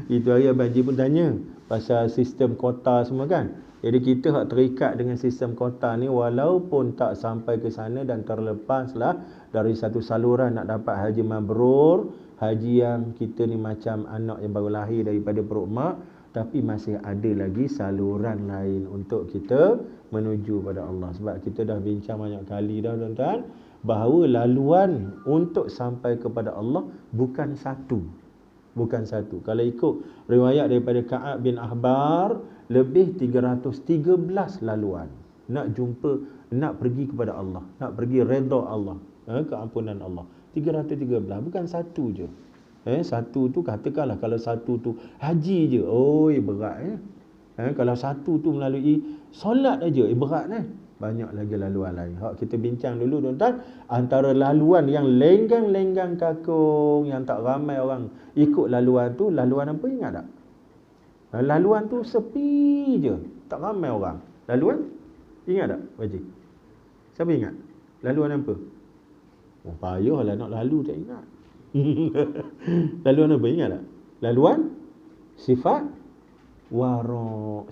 itu hari Abang Haji pun tanya pasal sistem kota semua kan. Jadi kita hak terikat dengan sistem kota ni, walaupun tak sampai ke sana dan terlepaslah dari satu saluran nak dapat haji mabrur, haji yang kita ni macam anak yang baru lahir daripada perut mak, tapi masih ada lagi saluran lain untuk kita menuju pada Allah. Sebab kita dah bincang banyak kali dah tuan-tuan, bahawa laluan untuk sampai kepada Allah bukan satu. Kalau ikut riwayat daripada Ka'ab bin Ahbar, lebih 313 laluan nak pergi kepada Allah, nak pergi redha Allah, keampunan Allah. 313, bukan satu je. Satu tu katakanlah, kalau satu tu haji je, berat. Kalau satu tu melalui solat aja, berat. Banyak lagi laluan lain. Kita bincang dulu tuan-tuan, antara laluan yang lenggang-lenggang kakung, yang tak ramai orang ikut laluan tu, laluan apa ingat tak? Laluan tu sepi je, tak ramai orang. Laluan ingat tak Wajib? Siapa ingat? Laluan apa? Payahlah nak lalu tak ingat. Laluan apa ingat tak? Laluan sifat warok.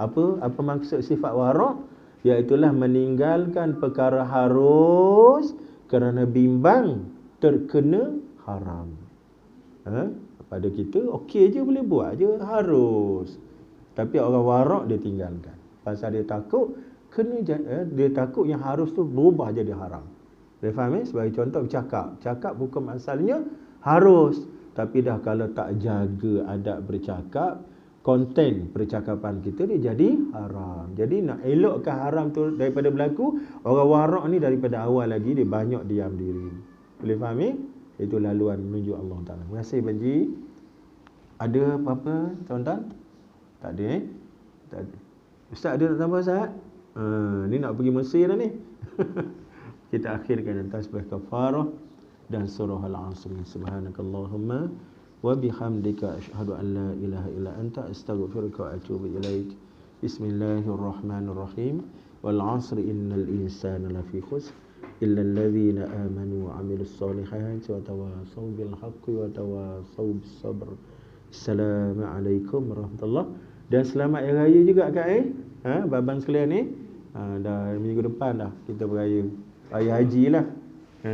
Apa maksud sifat warok? Iaitulah meninggalkan perkara harus kerana bimbang terkena haram. Pada kita okey je, boleh buat je, harus. Tapi orang warok dia tinggalkan. Pasal dia takut dia takut yang harus tu berubah jadi haram. Boleh faham? Sebagai contoh cakap hukum asalnya harus, tapi dah kalau tak jaga adab bercakap, konten percakapan kita dia jadi haram. Jadi nak elokkan haram tu daripada berlaku, orang warak ni daripada awal lagi dia banyak diam diri. Boleh faham? Itu laluan menuju Allah Ta'ala. Terima kasih Banji. Ada apa-apa tuan-tuan? Tak ada Tak ada. Ustaz ada nak tambah Ustaz? Ni nak pergi Mesir dah ni. Kita akhirkan tasbih kafarah dan surah Al-Asr. Subhanakallahumma wa bihamdika asyhadu an la ilaha illa anta astaghfiruka wa atubu ilaik. Bismillahirrahmanirrahim. Wal 'asri innal insana lafi khusr illa alladhina amanu wa 'amilus solihati wa tawasaw bil haqqi wa tawasaw bis sabr. Assalamualaikum warahmatullahi. Dan selamat hari raya juga Kak babang sekalian ni. Dah minggu depan dah kita beraya. Raya haji lah.